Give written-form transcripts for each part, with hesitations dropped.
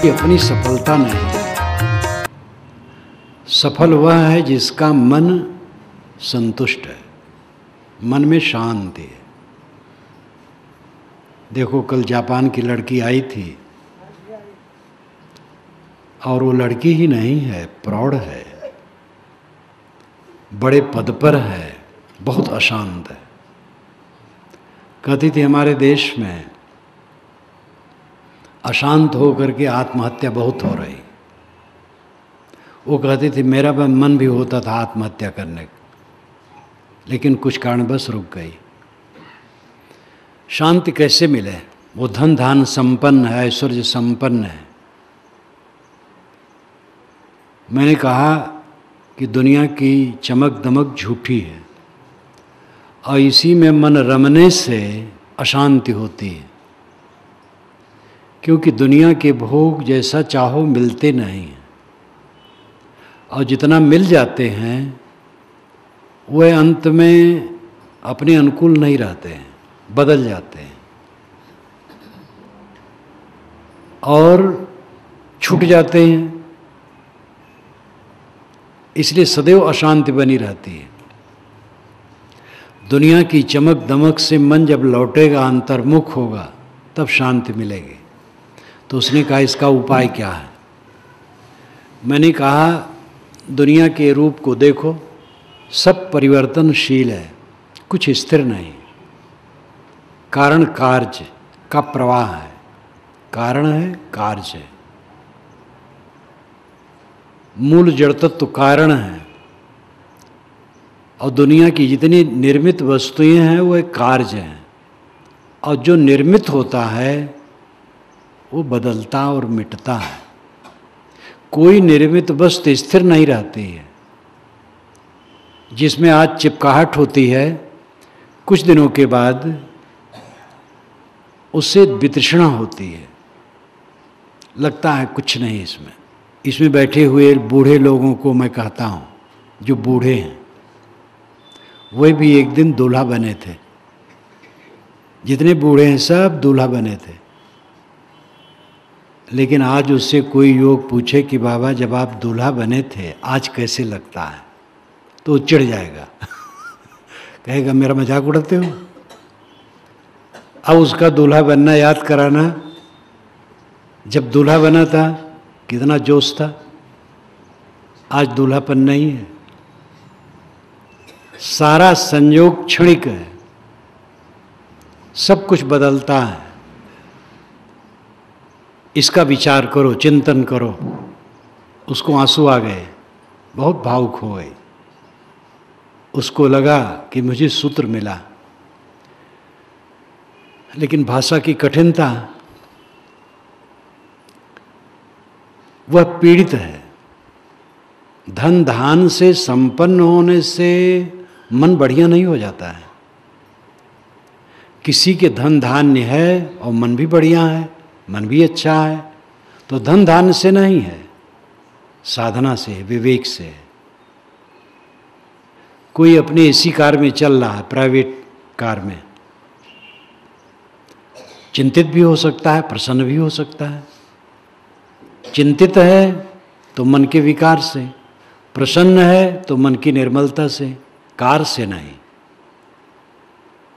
अपनी सफलता नहीं, सफल वह है जिसका मन संतुष्ट है, मन में शांति है। देखो कल जापान की लड़की आई थी और वो लड़की ही नहीं है, प्रौढ़ है, बड़े पद पर है, बहुत अशांत है। कहती थी हमारे देश में अशांत होकर के आत्महत्या बहुत हो रही। वो कहती थी मेरा मन भी होता था आत्महत्या करने का, लेकिन कुछ कारणवश रुक गई। शांति कैसे मिले? वो धन धान संपन्न है, ऐश्वर्य संपन्न है। मैंने कहा कि दुनिया की चमक दमक झूठी है और इसी में मन रमने से अशांति होती है, क्योंकि दुनिया के भोग जैसा चाहो मिलते नहीं हैं और जितना मिल जाते हैं वह अंत में अपने अनुकूल नहीं रहते हैं, बदल जाते हैं और छूट जाते हैं। इसलिए सदैव अशांति बनी रहती है। दुनिया की चमक दमक से मन जब लौटेगा, अंतर्मुख होगा, तब शांति मिलेगी। तो उसने कहा इसका उपाय क्या है? मैंने कहा दुनिया के रूप को देखो, सब परिवर्तनशील है, कुछ स्थिर नहीं। कारण कार्य का प्रवाह है, कारण है कार्य है, मूल जड़ तत्व कारण है और दुनिया की जितनी निर्मित वस्तुएं हैं वो एक कार्य हैं और जो निर्मित होता है वो बदलता और मिटता है। कोई निर्मित वस्तु स्थिर नहीं रहती है। जिसमें आज चिपकाहट होती है, कुछ दिनों के बाद उससे वितृष्णा होती है, लगता है कुछ नहीं इसमें। इसमें बैठे हुए बूढ़े लोगों को मैं कहता हूँ, जो बूढ़े हैं वे भी एक दिन दूल्हा बने थे। जितने बूढ़े हैं सब दूल्हा बने थे, लेकिन आज उससे कोई योग पूछे कि बाबा जब आप दूल्हा बने थे आज कैसे लगता है, तो चिढ़ जाएगा कहेगा मेरा मजाक उड़ाते हो। अब उसका दूल्हा बनना याद कराना, जब दूल्हा बना था कितना जोश था, आज दूल्हापन नहीं है। सारा संयोग क्षणिक है, सब कुछ बदलता है। इसका विचार करो, चिंतन करो। उसको आंसू आ गए, बहुत भावुक हो गई। उसको लगा कि मुझे सूत्र मिला, लेकिन भाषा की कठिनता, वह पीड़ित है। धन धान से संपन्न होने से मन बढ़िया नहीं हो जाता है। किसी के धन धान्य है और मन भी बढ़िया है, मन भी अच्छा है, तो धन धान्य से नहीं है, साधना से, विवेक से। कोई अपने एसी कार में चल रहा है, प्राइवेट कार में, चिंतित भी हो सकता है, प्रसन्न भी हो सकता है। चिंतित है तो मन के विकार से, प्रसन्न है तो मन की निर्मलता से, कार से नहीं।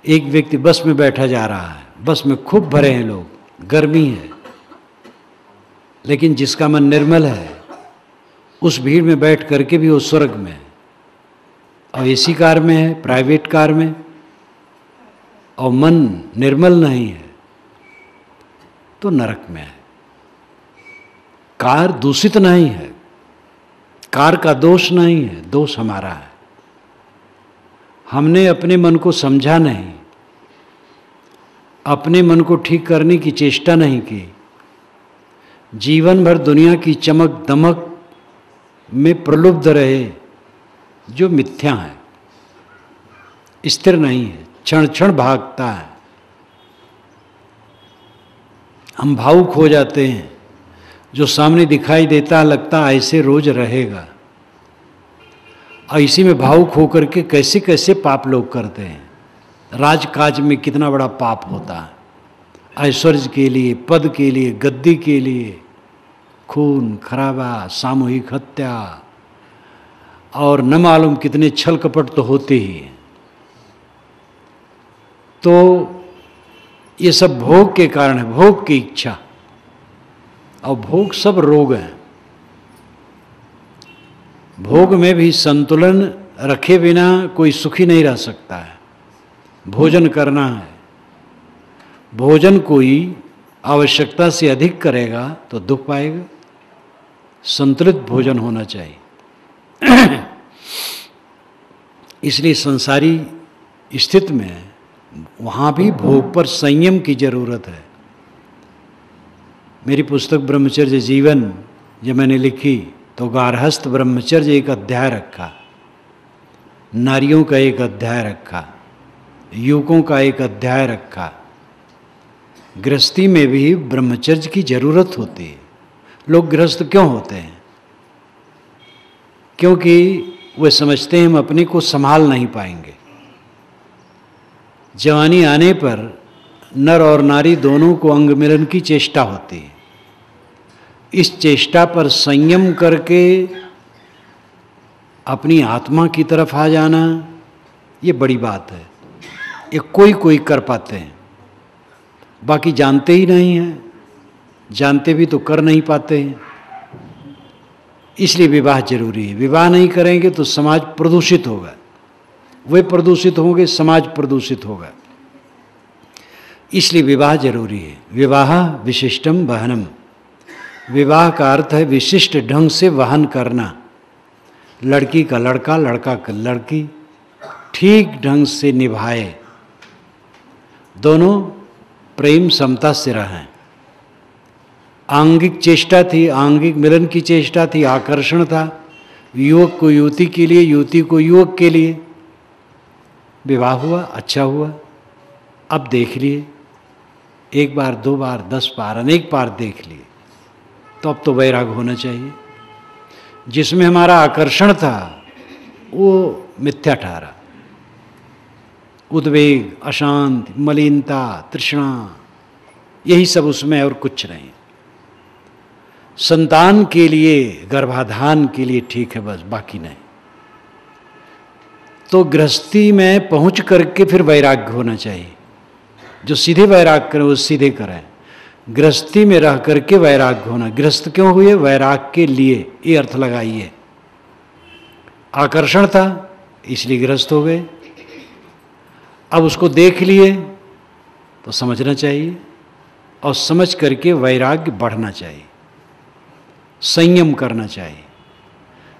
एक व्यक्ति बस में बैठा जा रहा है, बस में खूब भरे हैं लोग, गर्मी है, लेकिन जिसका मन निर्मल है उस भीड़ में बैठ करके भी वो स्वर्ग में है। और एसी कार में है, प्राइवेट कार में, और मन निर्मल नहीं है तो नरक में है। कार दूषित नहीं है, कार का दोष नहीं है, दोष हमारा है। हमने अपने मन को समझा नहीं, अपने मन को ठीक करने की चेष्टा नहीं की। जीवन भर दुनिया की चमक दमक में प्रलुब्ध रहे, जो मिथ्या है, स्थिर नहीं है, क्षण क्षण भागता है। हम भावुक हो जाते हैं, जो सामने दिखाई देता लगता ऐसे रोज रहेगा, और इसी में भावुक होकर के कैसे कैसे पाप लोग करते हैं। राजकाज में कितना बड़ा पाप होता है, ऐश्वर्य के लिए, पद के लिए, गद्दी के लिए, खून खराबा, सामूहिक हत्या और न मालूम कितने छल कपट तो होते ही हैं। तो ये सब भोग के कारण है, भोग की इच्छा। और भोग सब रोग हैं। भोग में भी संतुलन रखे बिना कोई सुखी नहीं रह सकता है। भोजन करना है, भोजन कोई आवश्यकता से अधिक करेगा तो दुख पाएगा। संतुलित भोजन होना चाहिए। इसलिए संसारी स्थिति में वहाँ भी भोग पर संयम की जरूरत है। मेरी पुस्तक ब्रह्मचर्य जीवन जब मैंने लिखी तो गार्हस्थ ब्रह्मचर्य एक अध्याय रखा, नारियों का एक अध्याय रखा, युवकों का एक अध्याय रखा। गृहस्थी में भी ब्रह्मचर्य की जरूरत होती है। लोग गृहस्थ क्यों होते हैं? क्योंकि वे समझते हैं हम अपने को संभाल नहीं पाएंगे। जवानी आने पर नर और नारी दोनों को अंग मिलन की चेष्टा होती है। इस चेष्टा पर संयम करके अपनी आत्मा की तरफ आ जाना, ये बड़ी बात है। ये कोई कोई कर पाते हैं, बाकी जानते ही नहीं हैं। जानते भी तो कर नहीं पाते हैं। इसलिए विवाह जरूरी है। विवाह नहीं करेंगे तो समाज प्रदूषित होगा, वे प्रदूषित होंगे, समाज प्रदूषित होगा। इसलिए विवाह जरूरी है। विवाह विशिष्टम वहनम। विवाह का अर्थ है विशिष्ट ढंग से वहन करना। लड़की का लड़का, लड़का का लड़की ठीक ढंग से निभाए, दोनों प्रेम समता से रहें। आंगिक चेष्टा थी, आंगिक मिलन की चेष्टा थी, आकर्षण था, युवक को युवती के लिए, युवती को युवक के लिए। विवाह हुआ, अच्छा हुआ। अब देख लिए, एक बार, दो बार, 10 बार, अनेक बार देख लिए, तो अब तो वैराग होना चाहिए। जिसमें हमारा आकर्षण था वो मिथ्या ठहरा। उद्वेग, अशांति, मलिनता, तृष्णा, यही सब उसमें और कुछ नहीं। संतान के लिए, गर्भाधान के लिए ठीक है बस, बाकी नहीं। तो गृहस्थी में पहुंच करके फिर वैराग्य होना चाहिए। जो सीधे वैराग्य करें वो सीधे करें। गृहस्थी में रह करके वैराग्य होना। गृहस्थ क्यों हुए? वैराग्य के लिए, ये अर्थ लगाइए। आकर्षण था इसलिए गृहस्थ हो गए। अब उसको देख लिए तो समझना चाहिए, और समझ करके वैराग्य बढ़ना चाहिए, संयम करना चाहिए।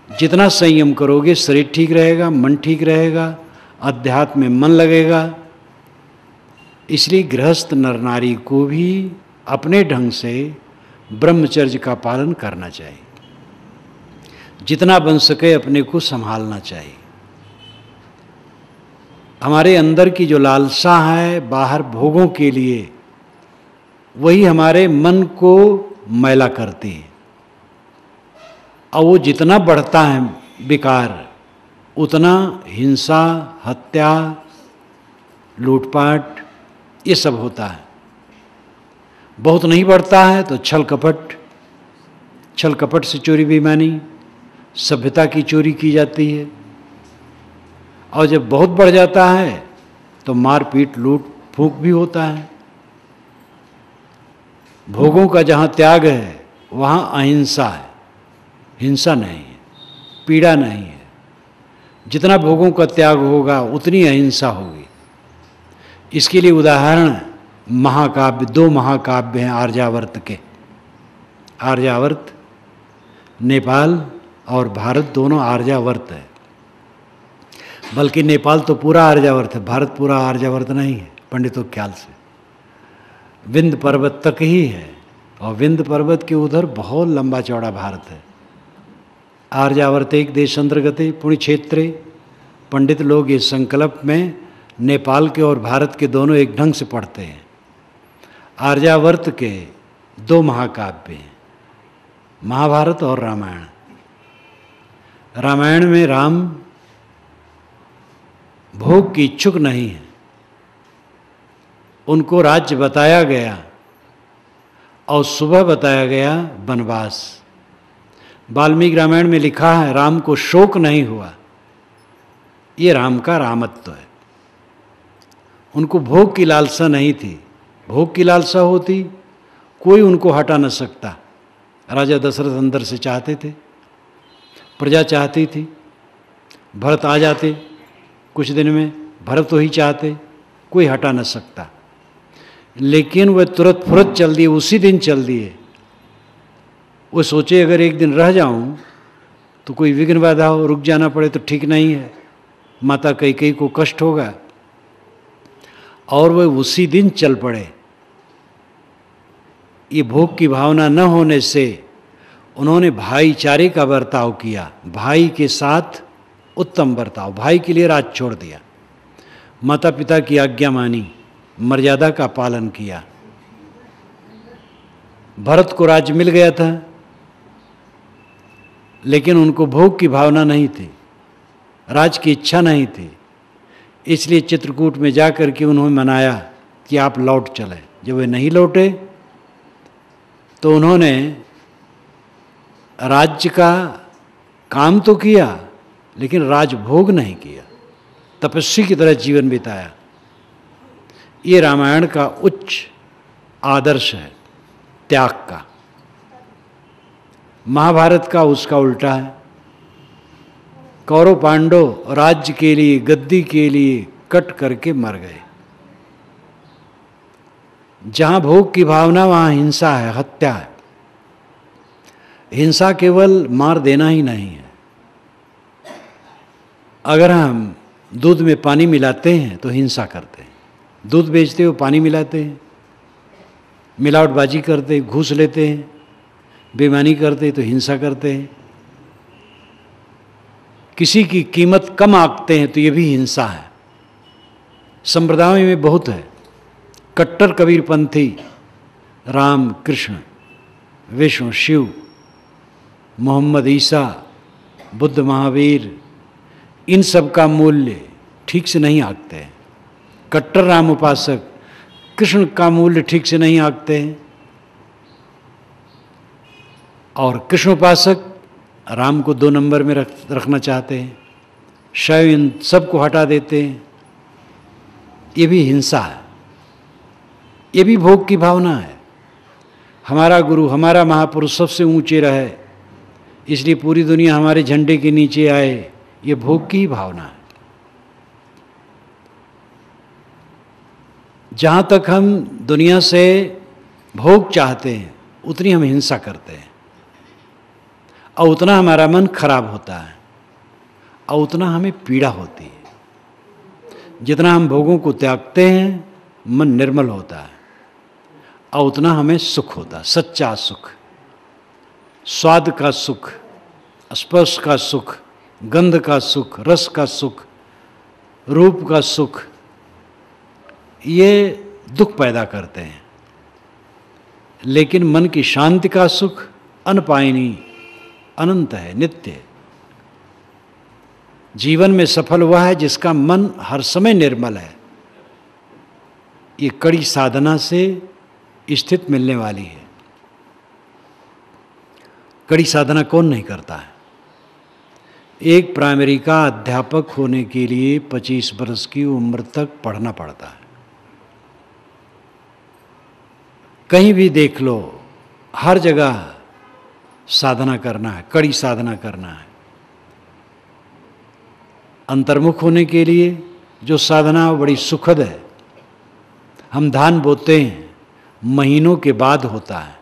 जितना संयम करोगे शरीर ठीक रहेगा, मन ठीक रहेगा, अध्यात्म में मन लगेगा। इसलिए गृहस्थ नर नारी को भी अपने ढंग से ब्रह्मचर्य का पालन करना चाहिए। जितना बन सके अपने को संभालना चाहिए। हमारे अंदर की जो लालसा है बाहर भोगों के लिए, वही हमारे मन को मैला करती है। और वो जितना बढ़ता है विकार, उतना हिंसा, हत्या, लूटपाट, ये सब होता है। बहुत नहीं बढ़ता है तो छल कपट, छल कपट से चोरी बेईमानी, सभ्यता की चोरी की जाती है। और जब बहुत बढ़ जाता है तो मारपीट, लूट फूंक भी होता है। भोगों का जहाँ त्याग है वहाँ अहिंसा है, हिंसा नहीं है, पीड़ा नहीं है। जितना भोगों का त्याग होगा उतनी अहिंसा होगी। इसके लिए उदाहरण महाकाव्य, 2 महाकाव्य हैं आर्यावर्त के। आर्यावर्त, नेपाल और भारत दोनों आर्यावर्त है। बल्कि नेपाल तो पूरा आर्यावर्त है, भारत पूरा आर्यावर्त नहीं है पंडितों के ख्याल से। विंध्य पर्वत तक ही है, और विंध्य पर्वत के उधर बहुत लंबा चौड़ा भारत है। आर्यावर्त एक देशांतर्गते पुण्य क्षेत्रे। पंडित लोग इस संकल्प में नेपाल के और भारत के दोनों एक ढंग से पढ़ते हैं। आर्यावर्त के 2 महाकाव्य हैं, महाभारत और रामायण। रामायण में राम भोग की इच्छुक नहीं है, उनको राज्य बताया गया और सुबह बताया गया वनवास। वाल्मीकि रामायण में लिखा है राम को शोक नहीं हुआ, ये राम का रामत्व है। उनको भोग की लालसा नहीं थी, भोग की लालसा होती कोई उनको हटा न सकता। राजा दशरथ अंदर से चाहते थे, प्रजा चाहती थी, भरत आ जाते कुछ दिन में, भरत तो ही चाहते, कोई हटा न सकता। लेकिन वह तुरंत फुरत चल दिए, उसी दिन चल दिए। वो सोचे अगर एक दिन रह जाऊं तो कोई विघ्न बाधा हो, रुक जाना पड़े तो ठीक नहीं है, माता कैकेयी को कष्ट होगा, और वह उसी दिन चल पड़े। ये भोग की भावना न होने से उन्होंने भाईचारे का बर्ताव किया, भाई के साथ उत्तम बर्ताव, भाई के लिए राज छोड़ दिया, माता पिता की आज्ञा मानी, मर्यादा का पालन किया। भरत को राज मिल गया था, लेकिन उनको भोग की भावना नहीं थी, राज की इच्छा नहीं थी। इसलिए चित्रकूट में जाकर के उन्होंने मनाया कि आप लौट चले। जब वे नहीं लौटे तो उन्होंने राज्य का काम तो किया, लेकिन राजभोग नहीं किया, तपस्वी की तरह जीवन बिताया। ये रामायण का उच्च आदर्श है त्याग का। महाभारत का उसका उल्टा है। कौरव पांडव राज्य के लिए, गद्दी के लिए कट करके मर गए। जहां भोग की भावना वहां हिंसा है, हत्या है। हिंसा केवल मार देना ही नहीं है। अगर हम दूध में पानी मिलाते हैं तो हिंसा करते हैं, दूध बेचते हो पानी मिलाते हैं, मिलावटबाजी करते, घूस लेते हैं, बेईमानी करते तो हिंसा करते हैं, किसी की कीमत कम आंकते हैं तो ये भी हिंसा है। संप्रदायों में बहुत है। कट्टर कबीरपंथी राम कृष्ण विष्णु शिव मोहम्मद ईसा बुद्ध महावीर, इन सब का मूल्य ठीक से नहीं आंकते हैं। कट्टर राम उपासक कृष्ण का मूल्य ठीक से नहीं आंकते हैं, और कृष्ण उपासक राम को 2 नंबर में रखना चाहते हैं, शैव इन सबको हटा देते हैं। ये भी हिंसा है, ये भी भोग की भावना है। हमारा गुरु, हमारा महापुरुष सबसे ऊंचे रहे, इसलिए पूरी दुनिया हमारे झंडे के नीचे आए, ये भोग की ही भावना है। जहाँ तक हम दुनिया से भोग चाहते हैं उतनी हम हिंसा करते हैं, और उतना हमारा मन खराब होता है, और उतना हमें पीड़ा होती है। जितना हम भोगों को त्यागते हैं मन निर्मल होता है, और उतना हमें सुख होता है, सच्चा सुख, स्वाद का सुख, स्पर्श का सुख, गंध का सुख, रस का सुख, रूप का सुख। ये दुख पैदा करते हैं, लेकिन मन की शांति का सुख अनपायनी, अनंत है, नित्य है। जीवन में सफल हुआ है जिसका मन हर समय निर्मल है। ये कड़ी साधना से स्थित मिलने वाली है। कड़ी साधना कौन नहीं करता है? एक प्राइमरी का अध्यापक होने के लिए 25 वर्ष की उम्र तक पढ़ना पड़ता है। कहीं भी देख लो, हर जगह साधना करना है, कड़ी साधना करना है। अंतर्मुख होने के लिए जो साधना बड़ी सुखद है। हम धान बोते हैं, महीनों के बाद होता है।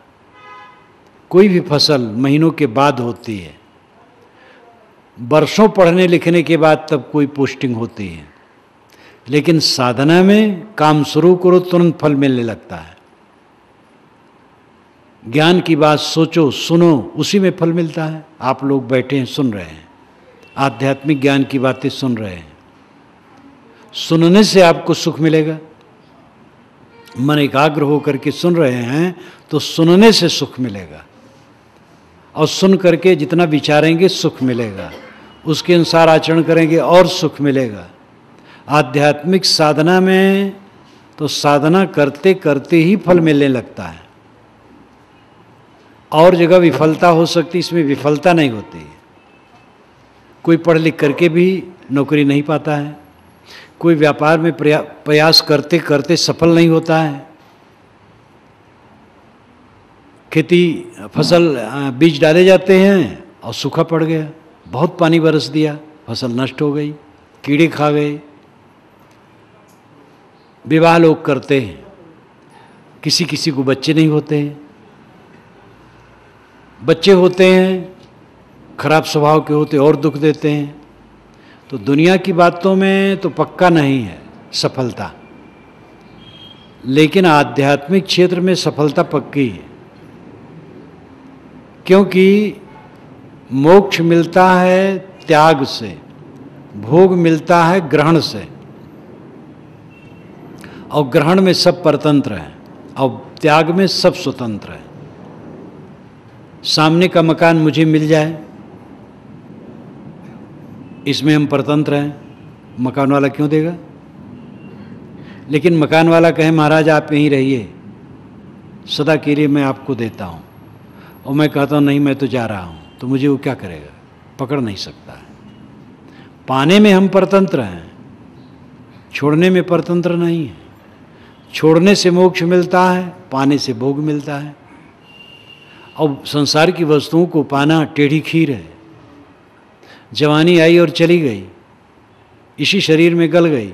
कोई भी फसल महीनों के बाद होती है। वर्षों पढ़ने लिखने के बाद तब कोई पोस्टिंग होती है। लेकिन साधना में काम शुरू करो तुरंत फल मिलने लगता है। ज्ञान की बात सोचो, सुनो, उसी में फल मिलता है। आप लोग बैठे हैं, सुन रहे हैं, आध्यात्मिक ज्ञान की बातें सुन रहे हैं। सुनने से आपको सुख मिलेगा। मन एकाग्र होकर के सुन रहे हैं तो सुनने से सुख मिलेगा, और सुन करके जितना विचारेंगे सुख मिलेगा, उसके अनुसार आचरण करेंगे और सुख मिलेगा। आध्यात्मिक साधना में तो साधना करते करते ही फल मिलने लगता है। और जगह विफलता हो सकती, इसमें विफलता नहीं होती। कोई पढ़ लिख करके भी नौकरी नहीं पाता है, कोई व्यापार में प्रयास करते करते सफल नहीं होता है, खेती फसल बीज डाले जाते हैं और सूखा पड़ गया, बहुत पानी बरस दिया, फसल नष्ट हो गई, कीड़े खा गए। विवाह लोग करते हैं, किसी किसी को बच्चे नहीं होते हैं, बच्चे होते हैं खराब स्वभाव के होते और दुख देते हैं। तो दुनिया की बातों में तो पक्का नहीं है सफलता, लेकिन आध्यात्मिक क्षेत्र में सफलता पक्की है, क्योंकि मोक्ष मिलता है त्याग से, भोग मिलता है ग्रहण से, और ग्रहण में सब परतंत्र हैं और त्याग में सब स्वतंत्र हैं। सामने का मकान मुझे मिल जाए, इसमें हम परतंत्र हैं, मकान वाला क्यों देगा? लेकिन मकान वाला कहे महाराज आप यहीं रहिए, सदा के लिए मैं आपको देता हूँ, और मैं कहता हूँ नहीं मैं तो जा रहा हूँ, तो मुझे वो क्या करेगा? पकड़ नहीं सकता है। पाने में हम परतंत्र हैं, छोड़ने में परतंत्र नहीं है। छोड़ने से मोक्ष मिलता है, पाने से भोग मिलता है। और संसार की वस्तुओं को पाना टेढ़ी खीर है। जवानी आई और चली गई, इसी शरीर में गल गई,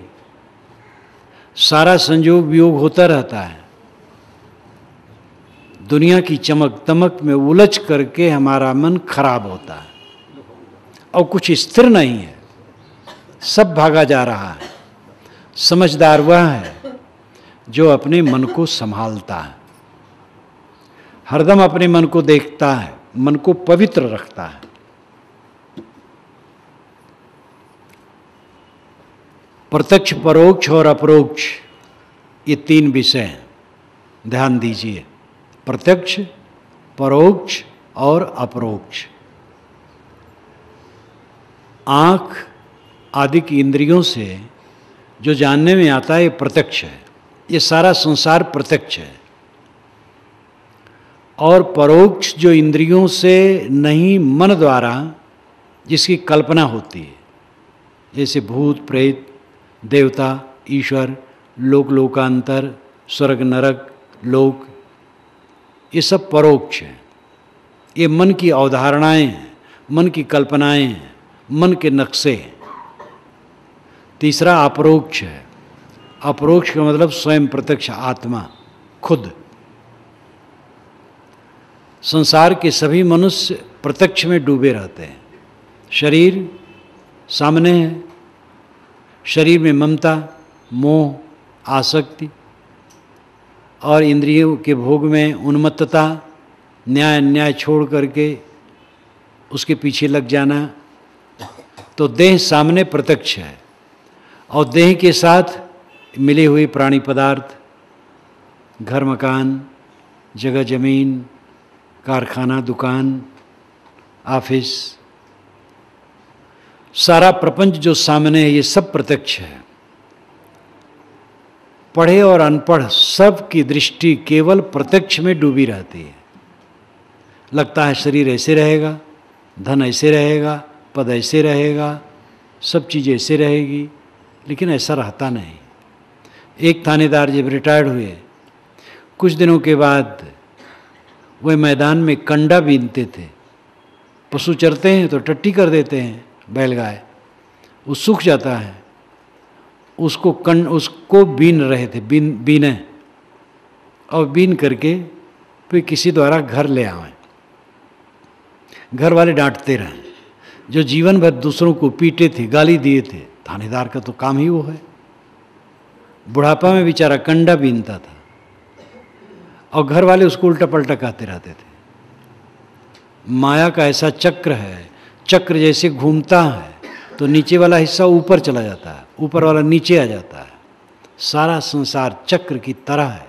सारा संयोग वियोग होता रहता है। दुनिया की चमक दमक में उलझ करके हमारा मन खराब होता है और कुछ स्थिर नहीं है, सब भागा जा रहा है। समझदार वह है जो अपने मन को संभालता है, हरदम अपने मन को देखता है, मन को पवित्र रखता है। प्रत्यक्ष, परोक्ष और अपरोक्ष, ये तीन विषय हैं, ध्यान दीजिए। प्रत्यक्ष, परोक्ष और अपरोक्ष। आँख आदि की इंद्रियों से जो जानने में आता है ये प्रत्यक्ष है, ये सारा संसार प्रत्यक्ष है। और परोक्ष जो इंद्रियों से नहीं, मन द्वारा जिसकी कल्पना होती है, जैसे भूत प्रेत, देवता, ईश्वर, लोक लोकांतर, स्वर्ग नरक, लोक, ये सब परोक्ष है। ये मन की अवधारणाएं हैं, मन की कल्पनाएं हैं, मन के नक्शे हैं। तीसरा अपरोक्ष है। अपरोक्ष का मतलब स्वयं प्रत्यक्ष आत्मा, खुद। संसार के सभी मनुष्य प्रत्यक्ष में डूबे रहते हैं। शरीर सामने है, शरीर में ममता, मोह, आसक्ति और इंद्रियों के भोग में उन्मत्तता, न्याय अन्याय छोड़ करके उसके पीछे लग जाना। तो देह सामने प्रत्यक्ष है, और देह के साथ मिले हुए प्राणी पदार्थ, घर मकान, जगह जमीन, कारखाना, दुकान, ऑफिस, सारा प्रपंच जो सामने है, ये सब प्रत्यक्ष है। पढ़े और अनपढ़ सब की दृष्टि केवल प्रत्यक्ष में डूबी रहती है। लगता है शरीर ऐसे रहेगा, धन ऐसे रहेगा, पद ऐसे रहेगा, सब चीज़ ऐसे रहेगी, लेकिन ऐसा रहता नहीं। एक थानेदार जब रिटायर्ड हुए, कुछ दिनों के बाद वह मैदान में कंडा बीनते थे। पशु चरते हैं तो टट्टी कर देते हैं बैलगाय, वो सूख जाता है, उसको बीन रहे थे, बीने, और बीन करके फिर किसी द्वारा घर ले आए। घर वाले डांटते रहे, जो जीवन भर दूसरों को पीटे थे, गाली दिए थे। थानेदार का तो काम ही वो है। बुढ़ापा में बेचारा कंडा बीनता था और घर वाले उसको उल्टा पलटा कहते रहते थे। माया का ऐसा चक्र है, चक्र जैसे घूमता है तो नीचे वाला हिस्सा ऊपर चला जाता है, ऊपर वाला नीचे आ जाता है। सारा संसार चक्र की तरह है,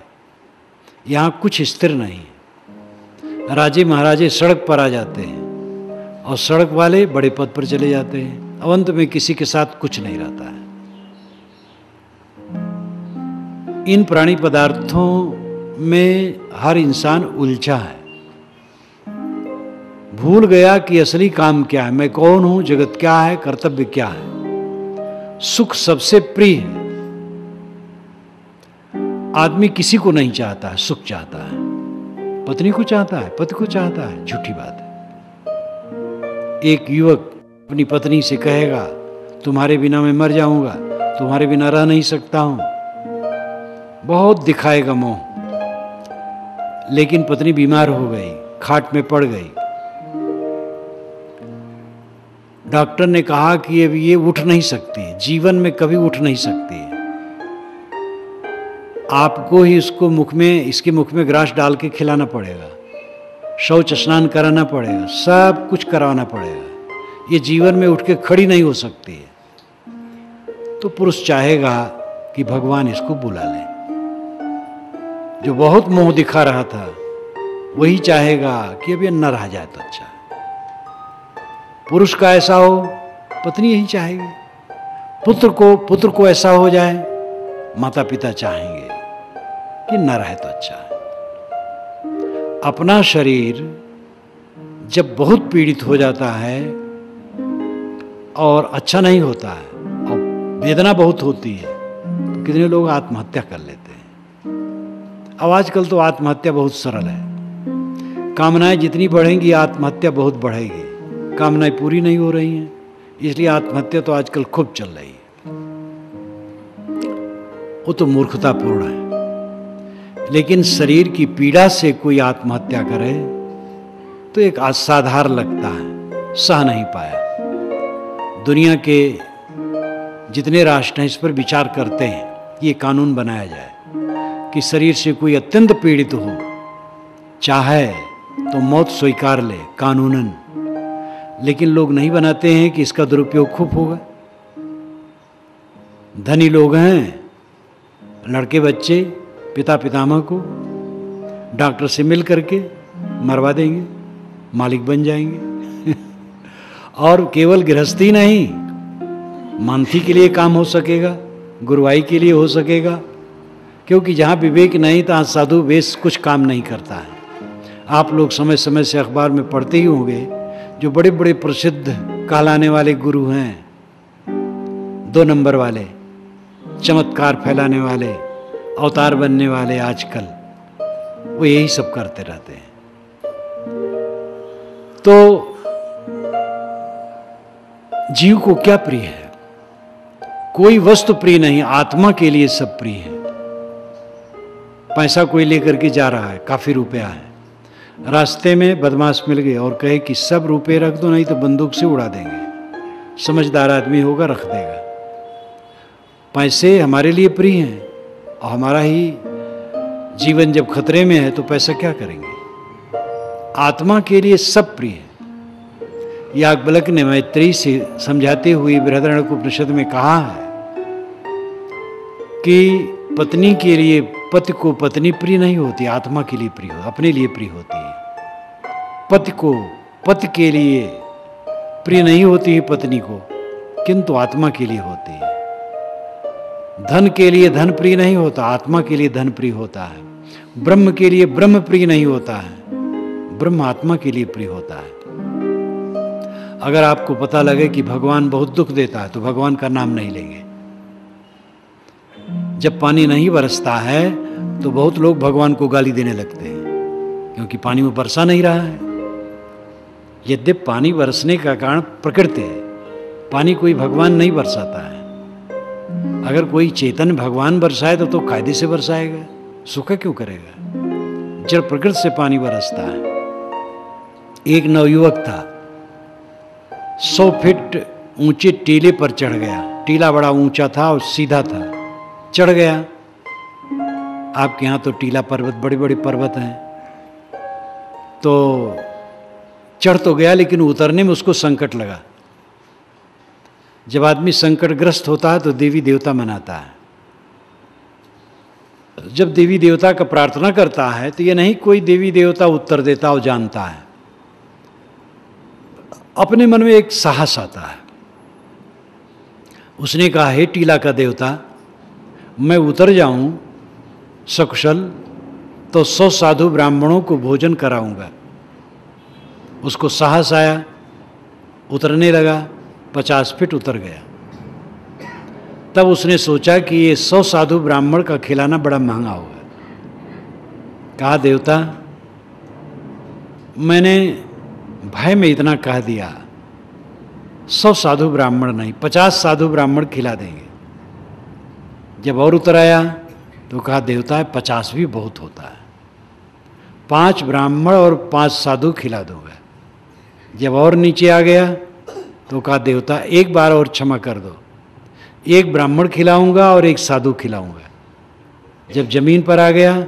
यहाँ कुछ स्थिर नहीं है। राजे महाराजे सड़क पर आ जाते हैं और सड़क वाले बड़े पद पर चले जाते हैं। अंत में किसी के साथ कुछ नहीं रहता है। इन प्राणी पदार्थों में हर इंसान उलझा है। भूल गया कि असली काम क्या है, मैं कौन हूं, जगत क्या है, कर्तव्य क्या है। सुख सबसे प्रिय है। आदमी किसी को नहीं चाहता है, सुख चाहता है। पत्नी को चाहता है, पति को चाहता है, झूठी बात है। एक युवक अपनी पत्नी से कहेगा तुम्हारे बिना मैं मर जाऊंगा, तुम्हारे बिना रह नहीं सकता हूं, बहुत दिखाएगा मोह। लेकिन पत्नी बीमार हो गई, खाट में पड़ गई। डॉक्टर ने कहा कि अब ये उठ नहीं सकती, जीवन में कभी उठ नहीं सकती। आपको ही इसके मुख में ग्रास डाल के खिलाना पड़ेगा, शौच स्नान कराना पड़ेगा, सब कुछ कराना पड़ेगा। ये जीवन में उठ के खड़ी नहीं हो सकती है। तो पुरुष चाहेगा कि भगवान इसको बुला ले। जो बहुत मोह दिखा रहा था वही चाहेगा कि अब ये न रह जाए तो अच्छा। पुरुष का ऐसा हो, पत्नी यही चाहेगी। पुत्र को ऐसा हो जाए, माता पिता चाहेंगे कि न रहे तो अच्छा है। अपना शरीर जब बहुत पीड़ित हो जाता है और अच्छा नहीं होता है और वेदना बहुत होती है, तो कितने लोग आत्महत्या कर लेते हैं। अब आजकल तो आत्महत्या बहुत सरल है। कामनाएं जितनी बढ़ेंगी आत्महत्या बहुत बढ़ेगी। कामनाएं पूरी नहीं हो रही हैं, इसलिए आत्महत्या तो आजकल खूब चल रही है। वो तो मूर्खतापूर्ण है। लेकिन शरीर की पीड़ा से कोई आत्महत्या करे तो एक असाधारण लगता है, सह नहीं पाया। दुनिया के जितने राष्ट्र हैं इस पर विचार करते हैं, ये कानून बनाया जाए कि शरीर से कोई अत्यंत पीड़ित हो, चाहे तो मौत स्वीकार ले कानूनन। लेकिन लोग नहीं बनाते हैं कि इसका दुरुपयोग खूब होगा। धनी लोग हैं, लड़के बच्चे पिता पितामह को डॉक्टर से मिल करके मरवा देंगे, मालिक बन जाएंगे। और केवल गृहस्थी नहीं, मानथी के लिए काम हो सकेगा, गुरुवाई के लिए हो सकेगा। क्योंकि जहाँ विवेक नहीं तहाँ साधु वेश कुछ काम नहीं करता है। आप लोग समय समय से अखबार में पढ़ते ही होंगे, जो बड़े बड़े प्रसिद्ध कहलाने वाले गुरु हैं, 2 नंबर वाले, चमत्कार फैलाने वाले, अवतार बनने वाले, आजकल वो यही सब करते रहते हैं। तो जीव को क्या प्रिय है? कोई वस्तु प्रिय नहीं, आत्मा के लिए सब प्रिय है। पैसा कोई लेकर के जा रहा है, काफी रुपया है, रास्ते में बदमाश मिल गए और कहे कि सब रुपए रख दो नहीं तो बंदूक से उड़ा देंगे। समझदार आदमी होगा, रख देगा। पैसे हमारे लिए प्रिय हैं और हमारा ही जीवन जब खतरे में है तो पैसा क्या करेंगे? आत्मा के लिए सब प्रिय है। याज्ञवल्क्य ने मैत्री से समझाते हुए बृहदारण्यक उपनिषद में कहा है कि पत्नी के लिए पति को पत्नी प्रिय नहीं होती, आत्मा के लिए प्रिय हो, अपने लिए प्रिय होती है। पति को पति के लिए प्रिय नहीं होती है पत्नी को, किंतु आत्मा के लिए होती है। धन के लिए धन प्रिय नहीं होता, आत्मा के लिए धन प्रिय होता है। ब्रह्म के लिए ब्रह्म प्रिय नहीं होता है, ब्रह्म आत्मा के लिए प्रिय होता है। अगर आपको पता लगे कि भगवान बहुत दुख देता है तो भगवान का नाम नहीं लेंगे। जब पानी नहीं बरसता है तो बहुत लोग भगवान को गाली देने लगते हैं, क्योंकि पानी में बरसा नहीं रहा है। यद्यपि पानी बरसने का कारण प्रकृति है, पानी कोई भगवान नहीं बरसाता है। अगर कोई चेतन भगवान बरसाए तो कायदे से बरसाएगा, सूखा क्यों करेगा? जड़ प्रकृति से पानी बरसता है। एक नवयुवक था, 100 फीट ऊंचे टीले पर चढ़ गया। टीला बड़ा ऊंचा था और सीधा था, चढ़ गया। आपके यहाँ तो टीला पर्वत, बड़े बड़े पर्वत हैं, तो चढ़ तो गया लेकिन उतरने में उसको संकट लगा। जब आदमी संकटग्रस्त होता है तो देवी देवता मनाता है। जब देवी देवता का प्रार्थना करता है तो ये नहीं कोई देवी देवता उत्तर देता और जानता है, अपने मन में एक साहस आता है। उसने कहा, हे टीला का देवता, मैं उतर जाऊं सकुशल तो 100 साधु ब्राह्मणों को भोजन कराऊंगा। उसको साहस आया, उतरने लगा, 50 फीट उतर गया। तब उसने सोचा कि ये 100 साधु ब्राह्मण का खिलाना बड़ा महंगा होगा। कहा, देवता मैंने भय में इतना कह दिया, 100 साधु ब्राह्मण नहीं, 50 साधु ब्राह्मण खिला देंगे। जब और उतर आया तो कहा, देवता 50 भी बहुत होता है, 5 ब्राह्मण और 5 साधु खिला दूंगा। जब और नीचे आ गया तो कहा, देवता एक बार और क्षमा कर दो, 1 ब्राह्मण खिलाऊंगा और 1 साधु खिलाऊंगा। जब जमीन पर आ गया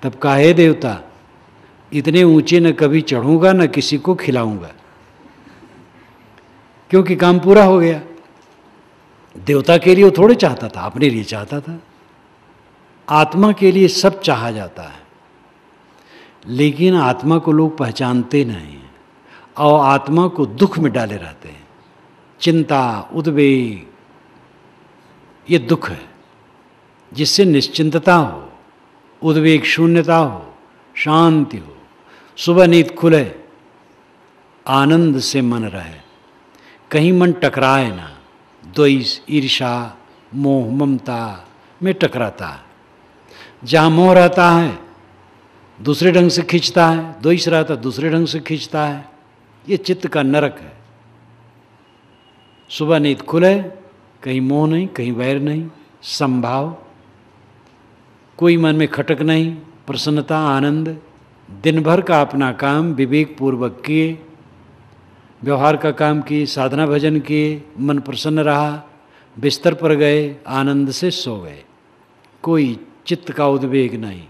तब कहा, हे देवता इतने ऊंचे न कभी चढ़ूंगा न किसी को खिलाऊंगा, क्योंकि काम पूरा हो गया। देवता के लिए वो थोड़े चाहता था, अपने लिए चाहता था। आत्मा के लिए सब चाहा जाता है, लेकिन आत्मा को लोग पहचानते नहीं और आत्मा को दुख में डाले रहते हैं। चिंता, उद्वेग, ये दुख है। जिससे निश्चिंतता हो, उद्वेग शून्यता हो, शांति हो, सुबह नींद खुले, आनंद से मन रहे, कहीं मन टकराए ना, द्वेष, ईर्षा, मोह, ममता में टकराता है। जहाँ मोह रहता है दूसरे ढंग से खींचता है, द्वेष रहता है दूसरे ढंग से खींचता है। ये चित्त का नरक है। सुबह नींद खुले, कहीं मोह नहीं, कहीं वैर नहीं, समभाव, कोई मन में खटक नहीं, प्रसन्नता, आनंद। दिन भर का अपना काम विवेक पूर्वक किए, व्यवहार का काम किए, साधना भजन किए, मन प्रसन्न रहा, बिस्तर पर गए, आनंद से सो गए, कोई चित्त का उद्वेग नहीं।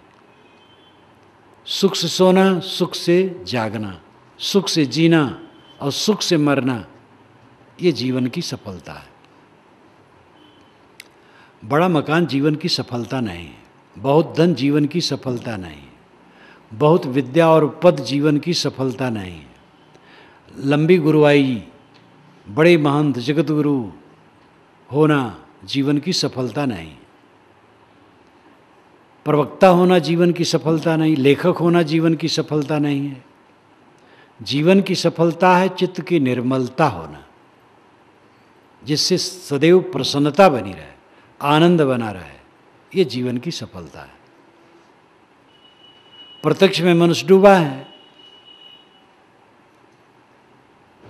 सुख से सोना, सुख से जागना, सुख से जीना और सुख से मरना, ये जीवन की सफलता है। बड़ा मकान जीवन की सफलता नहीं है, बहुत धन जीवन की सफलता नहीं है, बहुत विद्या और पद जीवन की सफलता नहीं है, लंबी गुरुआई, बड़े महंत जगत गुरु होना जीवन की सफलता नहीं, प्रवक्ता होना जीवन की सफलता नहीं, लेखक होना जीवन की सफलता नहीं है। जीवन की सफलता है चित्त की निर्मलता होना, जिससे सदैव प्रसन्नता बनी रहे, आनंद बना रहे, ये जीवन की सफलता है। प्रत्यक्ष में मनुष्य डूबा है।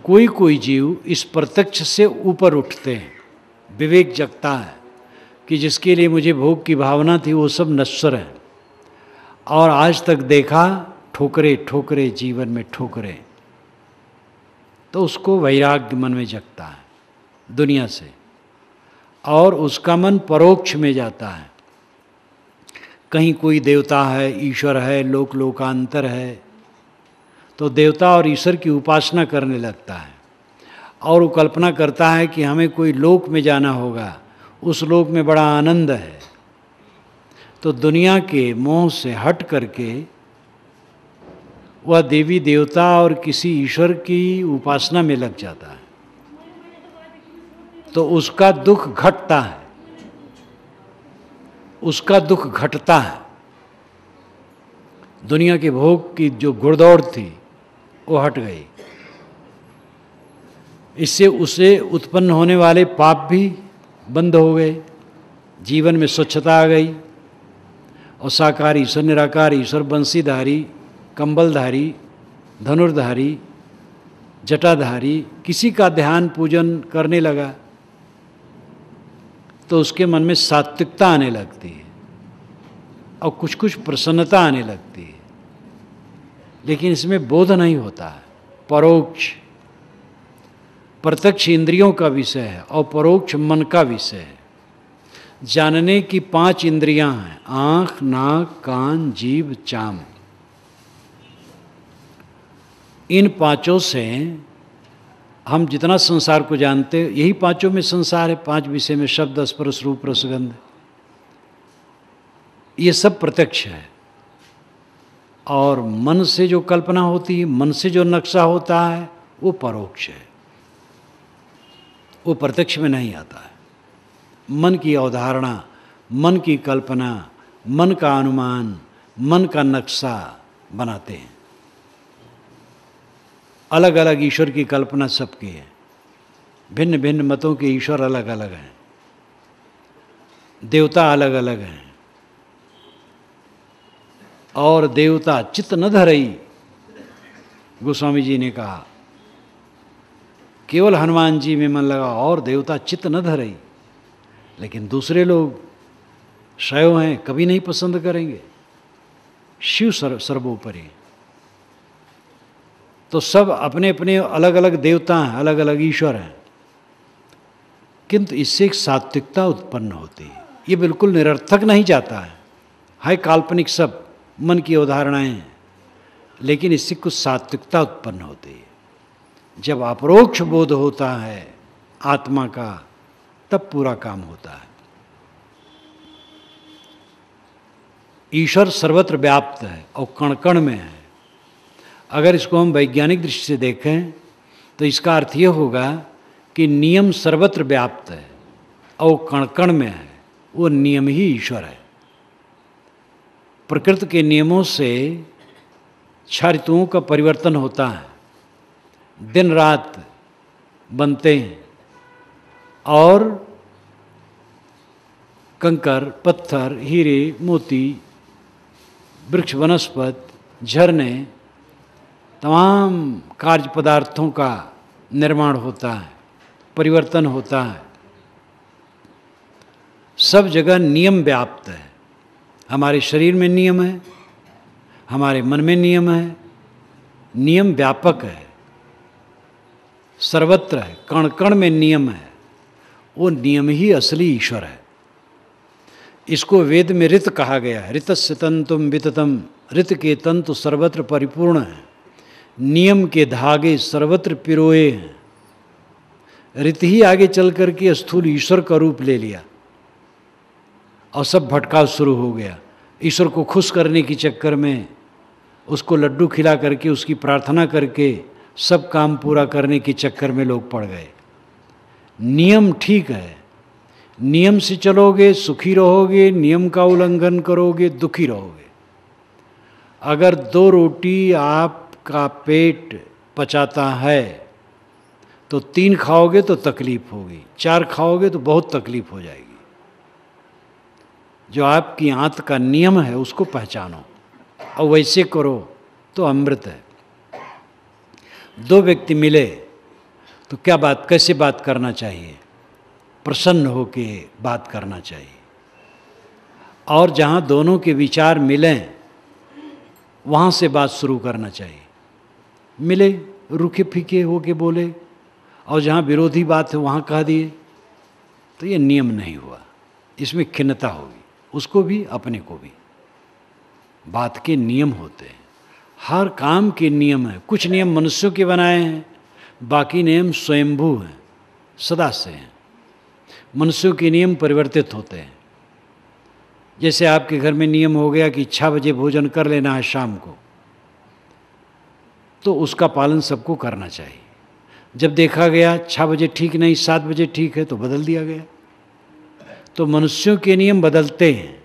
कोई कोई जीव इस प्रत्यक्ष से ऊपर उठते हैं, विवेक जगता है कि जिसके लिए मुझे भोग की भावना थी वो सब नश्वर है, और आज तक देखा ठोकरे ठोकरे जीवन में ठोकरे, तो उसको वैराग्य मन में जगता है दुनिया से, और उसका मन परोक्ष में जाता है। कहीं कोई देवता है, ईश्वर है, लोक लोकांतर है, तो देवता और ईश्वर की उपासना करने लगता है, और वो कल्पना करता है कि हमें कोई लोक में जाना होगा, उस लोक में बड़ा आनंद है। तो दुनिया के मोह से हट करके वह देवी देवता और किसी ईश्वर की उपासना में लग जाता है, तो उसका दुख घटता है, उसका दुख घटता है। दुनिया के भोग की जो घुड़दौड़ थी वो हट गई। इससे उसे उत्पन्न होने वाले पाप भी बंद हो गए, जीवन में स्वच्छता आ गई, और साकार ईश्वर, निराकार ईश्वर, बंसीधारी, कंबलधारी, धनुर्धारी, जटाधारी, किसी का ध्यान पूजन करने लगा, तो उसके मन में सात्विकता आने लगती है और कुछ कुछ प्रसन्नता आने लगती है। लेकिन इसमें बोध नहीं होता है। परोक्ष, प्रत्यक्ष इंद्रियों का विषय है और परोक्ष मन का विषय है। जानने की 5 इंद्रियां हैं, आँख, नाक, कान, जीभ, चाम। इन 5 से हम जितना संसार को जानते, यही 5 में संसार है। 5 विषय में शब्द, स्पर्श, रूप, रसगंध, ये सब प्रत्यक्ष है। और मन से जो कल्पना होती है, मन से जो नक्शा होता है, वो परोक्ष है, वो प्रत्यक्ष में नहीं आता है। मन की अवधारणा, मन की कल्पना, मन का अनुमान, मन का नक्शा बनाते हैं। अलग अलग ईश्वर की कल्पना सबकी है, भिन्न भिन्न मतों के ईश्वर अलग अलग हैं, देवता अलग अलग हैं। और देवता चित्त न धरई, गोस्वामी जी ने कहा, केवल हनुमान जी में मन लगा और देवता चित्त न धरई। लेकिन दूसरे लोग शैव हैं, कभी नहीं पसंद करेंगे, शिव सर्वोपरि। तो सब अपने अपने अलग अलग देवता हैं, अलग अलग ईश्वर हैं, किंतु इससे एक सात्विकता उत्पन्न होती है। ये बिल्कुल निरर्थक नहीं जाता है काल्पनिक, सब मन की अवधारणाएं हैं, लेकिन इससे कुछ सात्विकता उत्पन्न होती है। जब अपरोक्ष बोध होता है आत्मा का, तब पूरा काम होता है। ईश्वर सर्वत्र व्याप्त है और कण कण में है। अगर इसको हम वैज्ञानिक दृष्टि से देखें तो इसका अर्थ ये होगा कि नियम सर्वत्र व्याप्त है और कण कण में है, वो नियम ही ईश्वर है। प्रकृति के नियमों से 6 ऋतुओं का परिवर्तन होता है, दिन रात बनते हैं, और कंकर, पत्थर, हीरे, मोती, वृक्ष, वनस्पति, झरने, तमाम कार्य पदार्थों का निर्माण होता है, परिवर्तन होता है। सब जगह नियम व्याप्त है। हमारे शरीर में नियम है, हमारे मन में नियम है, नियम व्यापक है, सर्वत्र है, कण कण में नियम है। वो नियम ही असली ईश्वर है। इसको वेद में ऋत कहा गया है। ऋतस्य तंतुम विततम, ऋत के तंतु सर्वत्र परिपूर्ण है, नियम के धागे सर्वत्र पिरोए हैं। ऋत ही आगे चल करके स्थूल ईश्वर का रूप ले लिया और सब भटकाव शुरू हो गया। ईश्वर को खुश करने के चक्कर में उसको लड्डू खिला करके, उसकी प्रार्थना करके सब काम पूरा करने के चक्कर में लोग पड़ गए। नियम ठीक है, नियम से चलोगे सुखी रहोगे, नियम का उल्लंघन करोगे दुखी रहोगे। अगर 2 रोटी आपका पेट पचाता है तो 3 खाओगे तो तकलीफ होगी, 4 खाओगे तो बहुत तकलीफ हो जाएगी। जो आपकी आंत का नियम है उसको पहचानो और वैसे करो तो अमृत है। 2 व्यक्ति मिले तो क्या बात, कैसे बात करना चाहिए? प्रसन्न होके बात करना चाहिए। और जहाँ दोनों के विचार मिलें वहाँ से बात शुरू करना चाहिए। मिले रूखे फीके होके बोले और जहाँ विरोधी बात है वहाँ कह दिए तो ये नियम नहीं हुआ, इसमें खिन्नता होगी, उसको भी अपने को भी। बात के नियम होते हैं, हर काम के नियम हैं। कुछ नियम मनुष्यों के बनाए हैं, बाकी नियम स्वयंभू हैं, सदा से हैं। मनुष्यों के नियम परिवर्तित होते हैं। जैसे आपके घर में नियम हो गया कि 6 बजे भोजन कर लेना है शाम को, तो उसका पालन सबको करना चाहिए। जब देखा गया 6 बजे ठीक नहीं, 7 बजे ठीक है, तो बदल दिया गया। तो मनुष्यों के नियम बदलते हैं,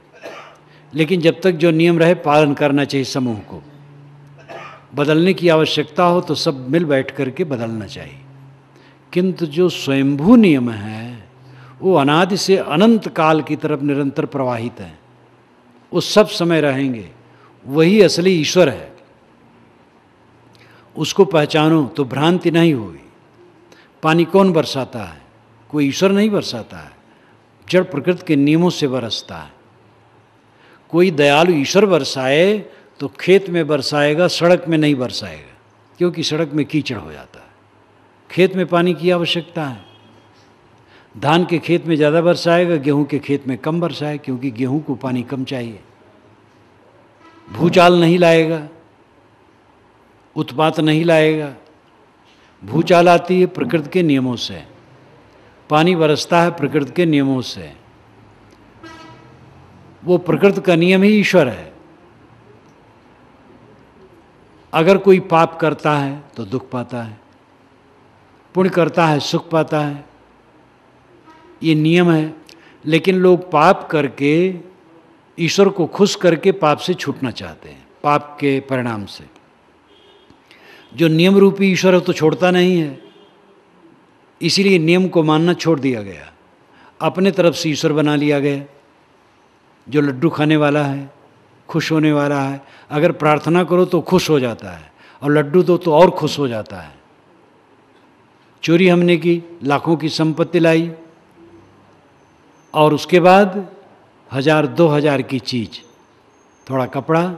लेकिन जब तक जो नियम रहे पालन करना चाहिए समूह को। बदलने की आवश्यकता हो तो सब मिल बैठ करके बदलना चाहिए। किंतु जो स्वयंभू नियम है वो अनादि से अनंत काल की तरफ निरंतर प्रवाहित हैं, वो सब समय रहेंगे। वही असली ईश्वर है, उसको पहचानो तो भ्रांति नहीं होगी। पानी कौन बरसाता है? कोई ईश्वर नहीं बरसाता है, जड़ प्रकृति के नियमों से बरसता है। कोई दयालु ईश्वर बरसाए तो खेत में बरसाएगा, सड़क में नहीं बरसाएगा, क्योंकि सड़क में कीचड़ हो जाता है। खेत में पानी की आवश्यकता है। धान के खेत में ज़्यादा बरसाएगा, गेहूं के खेत में कम बरसाए, क्योंकि गेहूं को पानी कम चाहिए। भूचाल नहीं लाएगा, उत्पात नहीं लाएगा। भूचाल आती है प्रकृति के नियमों से, पानी बरसता है प्रकृति के नियमों से। वो प्रकृति का नियम ही ईश्वर है। अगर कोई पाप करता है तो दुख पाता है, पुण्य करता है सुख पाता है, ये नियम है। लेकिन लोग पाप करके ईश्वर को खुश करके पाप से छूटना चाहते हैं, पाप के परिणाम से। जो नियम रूपी ईश्वर है तो छोड़ता नहीं है, इसीलिए नियम को मानना छोड़ दिया गया, अपने तरफ से ईश्वर बना लिया गया। जो लड्डू खाने वाला है, खुश होने वाला है, अगर प्रार्थना करो तो खुश हो जाता है, और लड्डू दो तो और खुश हो जाता है। चोरी हमने की, लाखों की संपत्ति लाई, और उसके बाद 1000-2000 की चीज़, थोड़ा कपड़ा,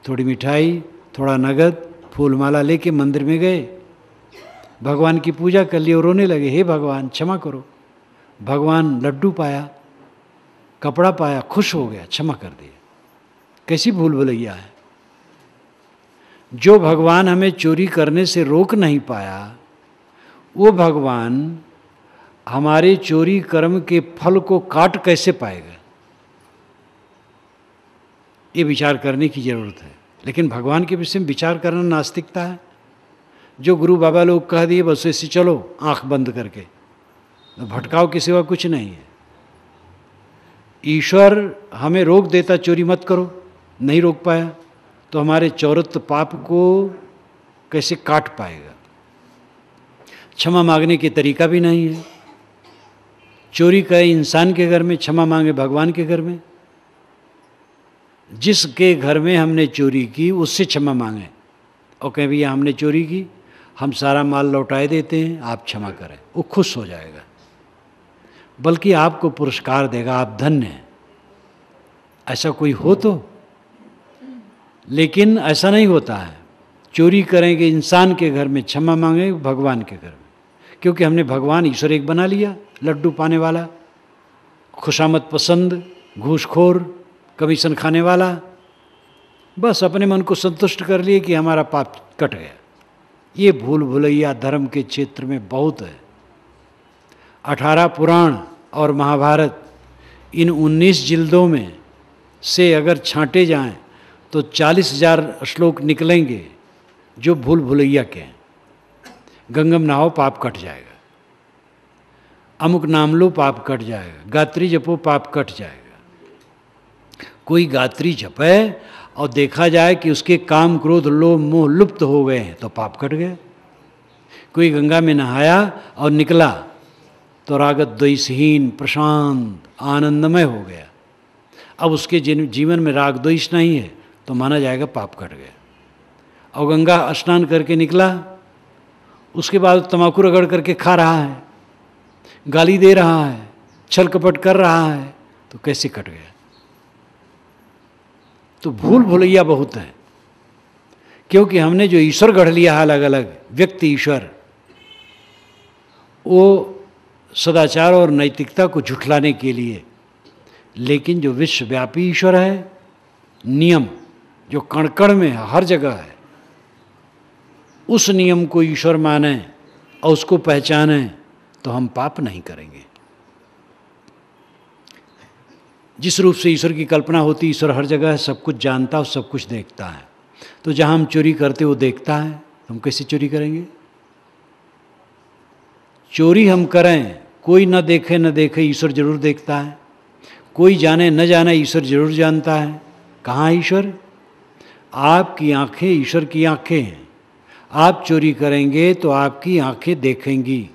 थोड़ी मिठाई, थोड़ा नगद, फूलमाला लेके मंदिर में गए, भगवान की पूजा कर ली और रोने लगे, हे भगवान क्षमा करो। भगवान लड्डू पाया, कपड़ा पाया, खुश हो गया, क्षमा कर दिया। कैसी भूल भुलैया है। जो भगवान हमें चोरी करने से रोक नहीं पाया, वो भगवान हमारे चोरी कर्म के फल को काट कैसे पाएगा, ये विचार करने की जरूरत है। लेकिन भगवान के विषय में विचार करना नास्तिकता है। जो गुरु बाबा लोग कह दिए बस ऐसे चलो आंख बंद करके, तो भटकाव के सिवा कुछ नहीं है। ईश्वर हमें रोक देता चोरी मत करो, नहीं रोक पाया तो हमारे चौरत्व पाप को कैसे काट पाएगा। क्षमा मांगने के तरीका भी नहीं है। चोरी करे इंसान के घर में, क्षमा मांगे भगवान के घर में। जिसके घर में हमने चोरी की उससे क्षमा मांगे और कहें भैया हमने चोरी की, हम सारा माल लौटाए देते हैं, आप क्षमा करें, वो खुश हो जाएगा, बल्कि आपको पुरस्कार देगा, आप धन्य हैं। ऐसा कोई हो तो, लेकिन ऐसा नहीं होता है। चोरी करेंगे इंसान के घर में, क्षमा मांगे भगवान के घर में, क्योंकि हमने भगवान ईश्वर एक बना लिया, लड्डू पाने वाला, खुशामद पसंद, घूसखोर, कमीशन खाने वाला। बस अपने मन को संतुष्ट कर लिए कि हमारा पाप कट गया। ये भूल भुलैया धर्म के क्षेत्र में बहुत है। 18 पुराण और महाभारत, इन 19 जिल्दों में से अगर छांटे जाएं तो 40,000 श्लोक निकलेंगे जो भूल भुलैया के हैं। गंगम नहाओ पाप कट जाएगा, अमुक नाम लो पाप कट जाएगा, गायत्री जपो पाप कट जाएगा। कोई गायत्री जपे और देखा जाए कि उसके काम क्रोध लोभ मोह लुप्त हो गए हैं तो पाप कट गए। कोई गंगा में नहाया और निकला तो रागत द्वेषहीन, प्रशांत, आनंदमय हो गया। अब उसके जीवन में राग द्वेष नहीं है तो माना जाएगा पाप कट गया। और गंगा स्नान करके निकला, उसके बाद तम्बाकू रगड़ करके खा रहा है, गाली दे रहा है, छल कपट कर रहा है, तो कैसे कट गया। तो भूल भुलैया बहुत है, क्योंकि हमने जो ईश्वर गढ़ लिया है अलग अलग व्यक्ति ईश्वर, वो सदाचार और नैतिकता को झुठलाने के लिए। लेकिन जो विश्वव्यापी ईश्वर है, नियम जो कण कण में हर जगह है, उस नियम को ईश्वर माने और उसको पहचाने तो हम पाप नहीं करेंगे। जिस रूप से ईश्वर की कल्पना होती, ईश्वर हर जगह है, सब कुछ जानता और सब कुछ देखता है। तो जहाँ हम चोरी करते वो देखता है, तो हम कैसे चोरी करेंगे। चोरी हम करें, कोई न देखे न देखे ईश्वर जरूर देखता है, कोई जाने न जाने ईश्वर जरूर जानता है। कहाँ ईश्वर? आपकी आंखें ईश्वर की आंखें हैं। आप चोरी करेंगे तो आपकी आंखें देखेंगी,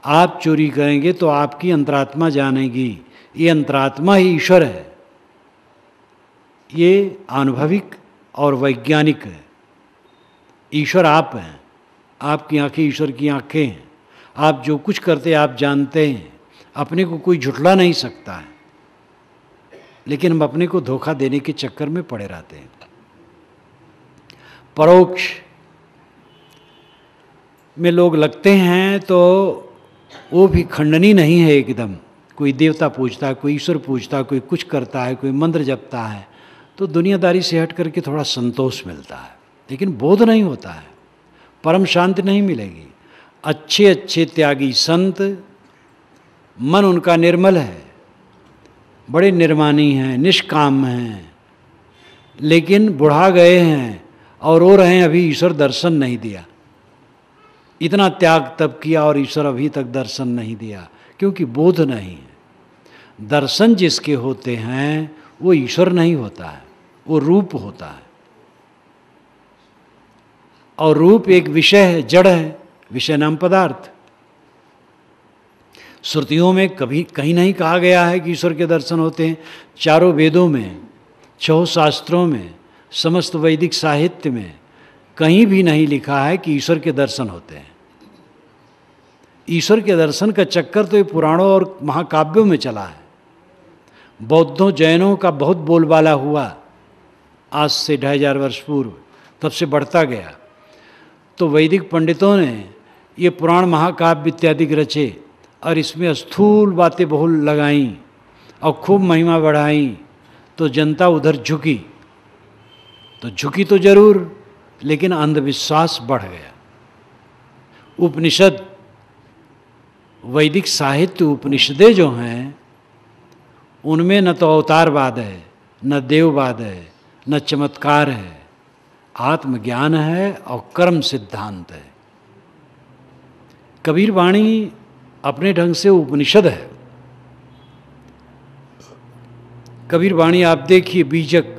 आप चोरी करेंगे तो आपकी अंतरात्मा जानेगी। ये अंतरात्मा ही ईश्वर है। ये अनुभविक और वैज्ञानिक है। ईश्वर आप हैं, आपकी आंखें ईश्वर की आंखें हैं। आप जो कुछ करते आप जानते हैं, अपने को कोई झुठला नहीं सकता है। लेकिन हम अपने को धोखा देने के चक्कर में पड़े रहते हैं। परोक्ष में लोग लगते हैं तो वो भी खंडनी नहीं है एकदम। कोई देवता पूजता है, कोई ईश्वर पूजता है, कोई कुछ करता है, कोई मंत्र जपता है, तो दुनियादारी से हट करके थोड़ा संतोष मिलता है, लेकिन बोध नहीं होता है, परम शांति नहीं मिलेगी। अच्छे अच्छे त्यागी संत, मन उनका निर्मल है, बड़े निर्मानी हैं, निष्काम हैं, लेकिन बुढ़ा गए हैं और रो रहे हैं अभी ईश्वर दर्शन नहीं दिया। इतना त्याग तब किया और ईश्वर अभी तक दर्शन नहीं दिया, क्योंकि बोध नहीं है। दर्शन जिसके होते हैं वो ईश्वर नहीं होता है, वो रूप होता है। और रूप एक विषय है, जड़ है, विषय नाम पदार्थ। श्रुतियों में कभी कहीं नहीं कहा गया है कि ईश्वर के दर्शन होते हैं। चारों वेदों में, 6 शास्त्रों में, समस्त वैदिक साहित्य में कहीं भी नहीं लिखा है कि ईश्वर के दर्शन होते हैं। ईश्वर के दर्शन का चक्कर तो ये पुराणों और महाकाव्यों में चला है। बौद्धों जैनों का बहुत बोलबाला हुआ आज से 2500 वर्ष पूर्व, तब से बढ़ता गया। तो वैदिक पंडितों ने ये पुराण महाकाव्य इत्यादि रचे और इसमें स्थूल बातें बहुत लगाईं और खूब महिमा बढ़ाई, तो जनता उधर झुकी। तो झुकी तो जरूर, लेकिन अंधविश्वास बढ़ गया। उपनिषद, वैदिक साहित्य उपनिषदें जो हैं, उनमें न तो अवतारवाद है, न देववाद है, न चमत्कार है, आत्मज्ञान है और कर्म सिद्धांत है। कबीर वाणी अपने ढंग से उपनिषद है। कबीर वाणी आप देखिए, बीजक,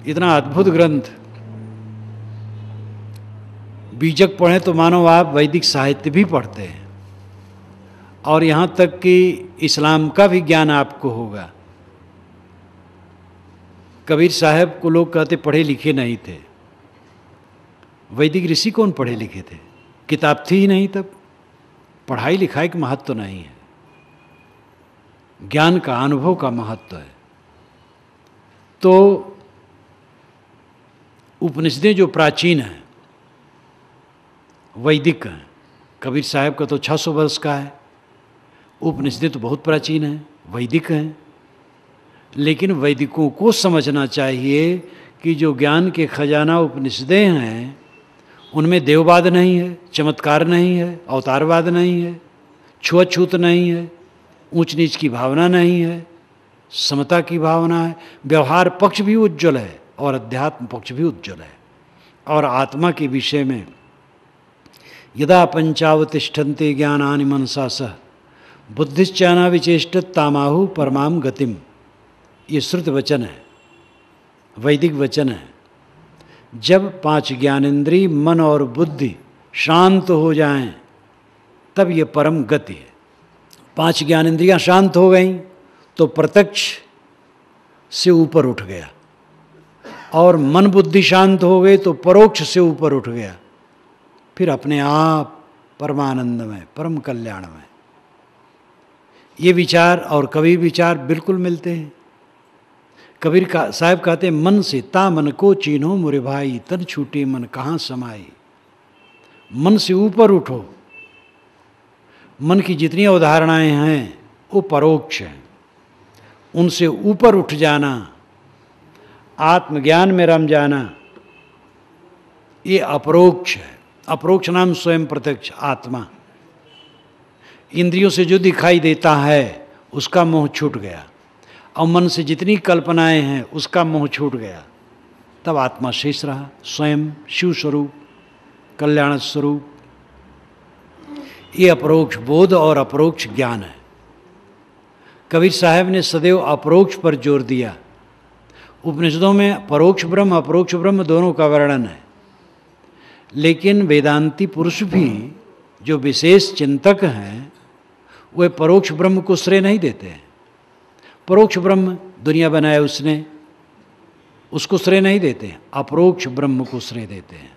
इतना अद्भुत ग्रंथ। बीजक पढ़ें तो मानो आप वैदिक साहित्य भी पढ़ते हैं, और यहाँ तक कि इस्लाम का भी ज्ञान आपको होगा। कबीर साहब को लोग कहते पढ़े लिखे नहीं थे। वैदिक ऋषि कौन पढ़े लिखे थे? किताब थी ही नहीं तब। पढ़ाई लिखाई का महत्व तो नहीं है, ज्ञान का, अनुभव का महत्व है। तो उपनिषदें जो प्राचीन हैं, वैदिक हैं। कबीर साहब का तो 600 वर्ष का है। उपनिषदें तो बहुत प्राचीन हैं, वैदिक हैं। लेकिन वैदिकों को समझना चाहिए कि जो ज्ञान के खजाना उपनिषदें हैं, उनमें देववाद नहीं है, चमत्कार नहीं है, अवतारवाद नहीं है, छुआछूत नहीं है, ऊंच नीच की भावना नहीं है, समता की भावना है। व्यवहार पक्ष भी उज्ज्वल है और अध्यात्म पक्ष भी उज्ज्वल है। और आत्मा के विषय में यदा पंचावतिष्ठन्ते ज्ञानानि मनसा सह बुद्धिश्चाना विचेष्टत तामाहु परमाम गतिम, ये श्रुत वचन है, वैदिक वचन है। जब 5 ज्ञानेंद्रिय मन और बुद्धि शांत हो जाएं, तब ये परम गति है। 5 ज्ञानेंद्रियां शांत हो गईं तो प्रत्यक्ष से ऊपर उठ गया, और मन बुद्धि शांत हो गई तो परोक्ष से ऊपर उठ गया, फिर अपने आप परमानंद में, परम कल्याण में। ये विचार और कबीर विचार बिल्कुल मिलते हैं। कबीर साहब कहते हैं, मन से ता मन को चीन्हो मुरे भाई, तन छूटे मन कहाँ समाई। मन से ऊपर उठो। मन की जितनी अवधारणाएं हैं वो परोक्ष हैं, उनसे ऊपर उठ जाना, आत्मज्ञान में रम जाना, ये अपरोक्ष है। अपरोक्ष नाम स्वयं प्रत्यक्ष आत्मा। इंद्रियों से जो दिखाई देता है उसका मोह छूट गया, और मन से जितनी कल्पनाएं हैं उसका मोह छूट गया, तब आत्मा शेष रहा, स्वयं शिव स्वरूप, कल्याण स्वरूप। ये अपरोक्ष बोध और अपरोक्ष ज्ञान है। कबीर साहब ने सदैव अपरोक्ष पर जोर दिया। उपनिषदों में परोक्ष ब्रह्म, अपरोक्ष ब्रह्म दोनों का वर्णन है, लेकिन वेदांती पुरुष भी जो विशेष चिंतक हैं वे परोक्ष ब्रह्म को श्रेय नहीं देते हैं। परोक्ष ब्रह्म दुनिया बनाए उसने, उसको श्रेय नहीं देते हैं, अपरोक्ष ब्रह्म को श्रेय देते हैं।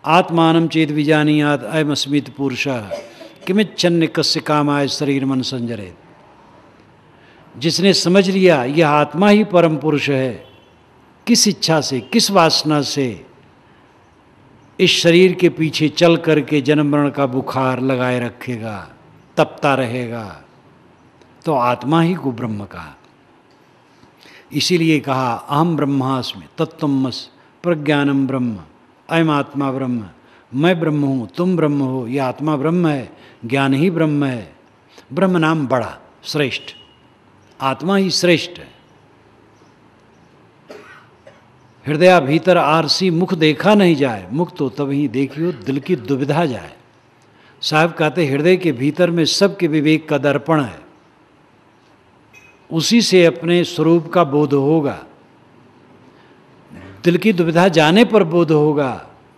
आत्मानं चेत विजानीयात् अयमस्मित् पुरुषः किमिच्छन्य कस्य कामाय शरीर मन संजरेत। जिसने समझ लिया यह आत्मा ही परम पुरुष है, किस इच्छा से, किस वासना से इस शरीर के पीछे चल करके जन्म मरण का बुखार लगाए रखेगा, तपता रहेगा। तो आत्मा ही को ब्रह्म कहा। इसीलिए कहा अहम ब्रह्मास्मि तत्त्वमसि प्रज्ञानम ब्रह्म, अयम आत्मा ब्रह्म, मैं ब्रह्म हूँ, तुम ब्रह्म हो, यह आत्मा ब्रह्म है, ज्ञान ही ब्रह्म है। ब्रह्म नाम बड़ा, श्रेष्ठ, आत्मा ही श्रेष्ठ है। हृदय भीतर आरसी मुख देखा नहीं जाए, मुख तो तभी देखियो दिल की दुविधा जाए। साहब कहते हृदय के भीतर में सबके विवेक का दर्पण है, उसी से अपने स्वरूप का बोध होगा। दिल की दुविधा जाने पर बोध होगा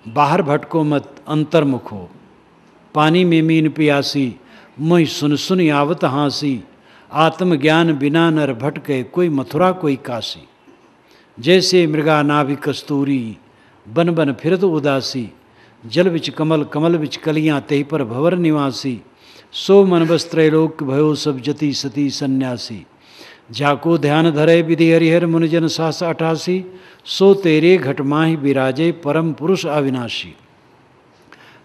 बाहर भटको मत अंतर्मुख हो। पानी में मीन पियासी, मोहि सुन सुन आवत हाँसी। आत्मज्ञान बिना नर भटके, कोई मथुरा कोई काशी। जैसे मृगा नाभि कस्तूरी, बन बन फिरत उदासी। जल बिच कमल कमल बिच कलियाँ, तेहि पर भंवर निवासी। सो मन बस त्रैलोक्य भयो, सब जति सती सन्यासी। जाको ध्यान धरे विधि हरिहर, मुनिजन सास 88। सो तेरे घट माहि विराजे, परम पुरुष अविनाशी।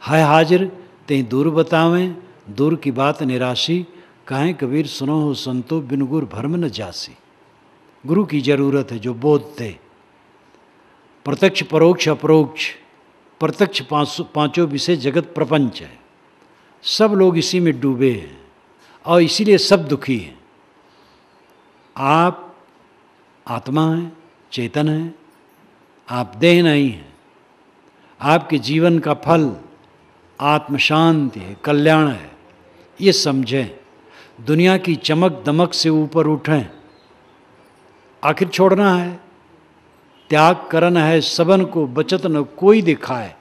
है हाजिर तें दूर बतावें, दूर की बात निराशी। कहें कबीर सुनो हो संतो, बिन गुर भरम न जासी। गुरु की जरूरत है जो बोध दे। प्रत्यक्ष परोक्ष अपरोक्ष, प्रत्यक्ष पांचों विषय जगत प्रपंच है। सब लोग इसी में डूबे हैं और इसीलिए सब दुखी हैं। आप आत्मा हैं, चेतन हैं, आप देह नहीं हैं। आपके जीवन का फल आत्म शांति है, कल्याण है, ये समझें। दुनिया की चमक दमक से ऊपर उठें। आखिर छोड़ना है, त्याग करना है सबन को, बचत न कोई दिखाए।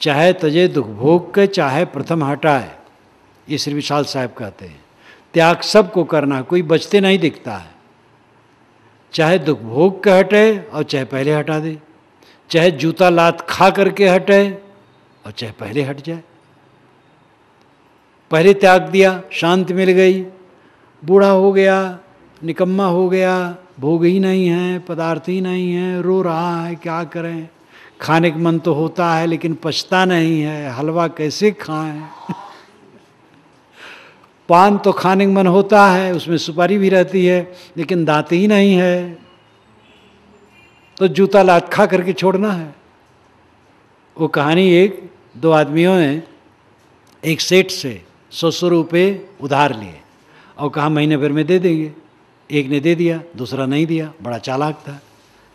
चाहे तजे दुख भोग के, चाहे प्रथम हटाए। ये श्री विशाल साहब कहते हैं। त्याग सबको करना है, कोई बचते नहीं दिखता है। चाहे दुख भोग के हटे और चाहे पहले हटा दे। चाहे जूता लात खा करके हटे और चाहे पहले हट जाए। पहले त्याग दिया, शांति मिल गई। बूढ़ा हो गया, निकम्मा हो गया, भोग ही नहीं है, पदार्थ ही नहीं है, रो रहा है, क्या करें। खाने का मन तो होता है लेकिन पचता नहीं है, हलवा कैसे खाएं। पान तो खाने का मन होता है, उसमें सुपारी भी रहती है लेकिन दांत ही नहीं है, तो जूता लात खा करके छोड़ना है। वो कहानी, एक दो आदमियों ने एक सेठ से 100 रुपये उधार लिए और कहा महीने भर में दे देंगे। एक ने दे दिया, दूसरा नहीं दिया, बड़ा चालाक था।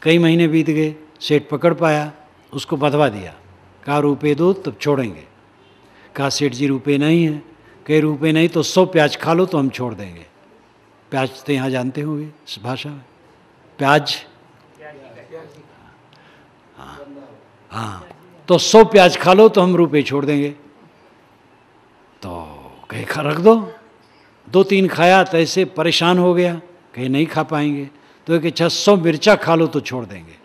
कई महीने बीत गए, सेठ पकड़ पाया, उसको बंधवा दिया। कहा रुपये दो तब छोड़ेंगे। कहा सेठ जी रुपये नहीं है। कई रुपये नहीं तो 100 प्याज खा लो तो हम छोड़ देंगे। प्याज तो यहाँ जानते होंगे इस भाषा में, प्याज। हाँ, तो 100 प्याज खा लो तो हम रुपये छोड़ देंगे। तो कहीं रख दो। 2-3 खाया तो ऐसे परेशान हो गया, कहीं नहीं खा पाएंगे। तो एक 100 मिर्चा खा लो तो छोड़ देंगे।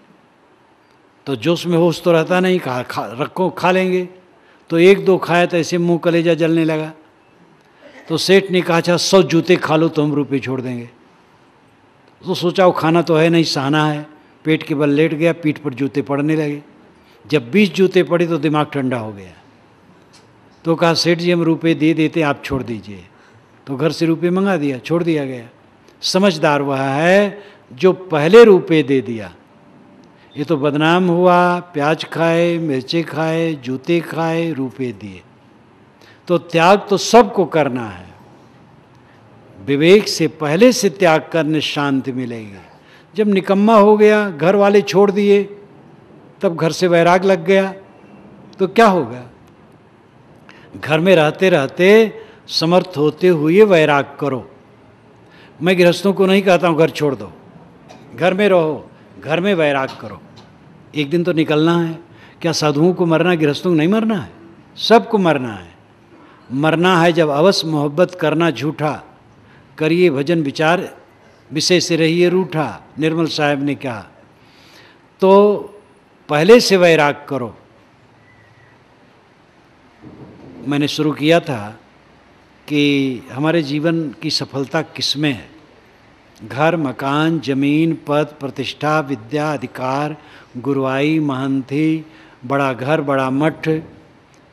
तो जोश में होश तो रहता नहीं, कहा रखो खा लेंगे। तो 1-2 खाया तो ऐसे मुंह कलेजा जलने लगा। तो सेठ ने कहा 100 जूते खा लो तो हम रुपये छोड़ देंगे। तो सोचा वो खाना तो है नहीं, सहना है। पेट के बल लेट गया, पीठ पर जूते पड़ने लगे। जब 20 जूते पड़े तो दिमाग ठंडा हो गया। तो कहा सेठ जी हम रुपये दे देते, आप छोड़ दीजिए। तो घर से रुपये मंगा दिया, छोड़ दिया गया। समझदार वह है जो पहले रुपये दे दिया। ये तो बदनाम हुआ, प्याज खाए, मिर्चे खाए, जूते खाए, रुपये दिए। तो त्याग तो सबको करना है। विवेक से पहले से त्याग करने शांति मिलेगी। जब निकम्मा हो गया, घर वाले छोड़ दिए, तब घर से वैराग लग गया तो क्या होगा। घर में रहते रहते समर्थ होते हुए वैराग करो। मैं गृहस्थों को नहीं कहता हूँ घर छोड़ दो, घर में रहो, घर में वैराग करो। एक दिन तो निकलना है। क्या साधुओं को मरना, गृहस्थों को नहीं मरना है? सबको मरना है। मरना है जब अवश्य मोहब्बत करना झूठा, करिए भजन विचार विषय से रहिए रूठा, निर्मल साहब ने कहा। तो पहले से वैराग करो। मैंने शुरू किया था कि हमारे जीवन की सफलता किसमें है। घर, मकान, जमीन, पद, प्रतिष्ठा, विद्या, अधिकार, गुरुआई, महंती, बड़ा घर, बड़ा मठ,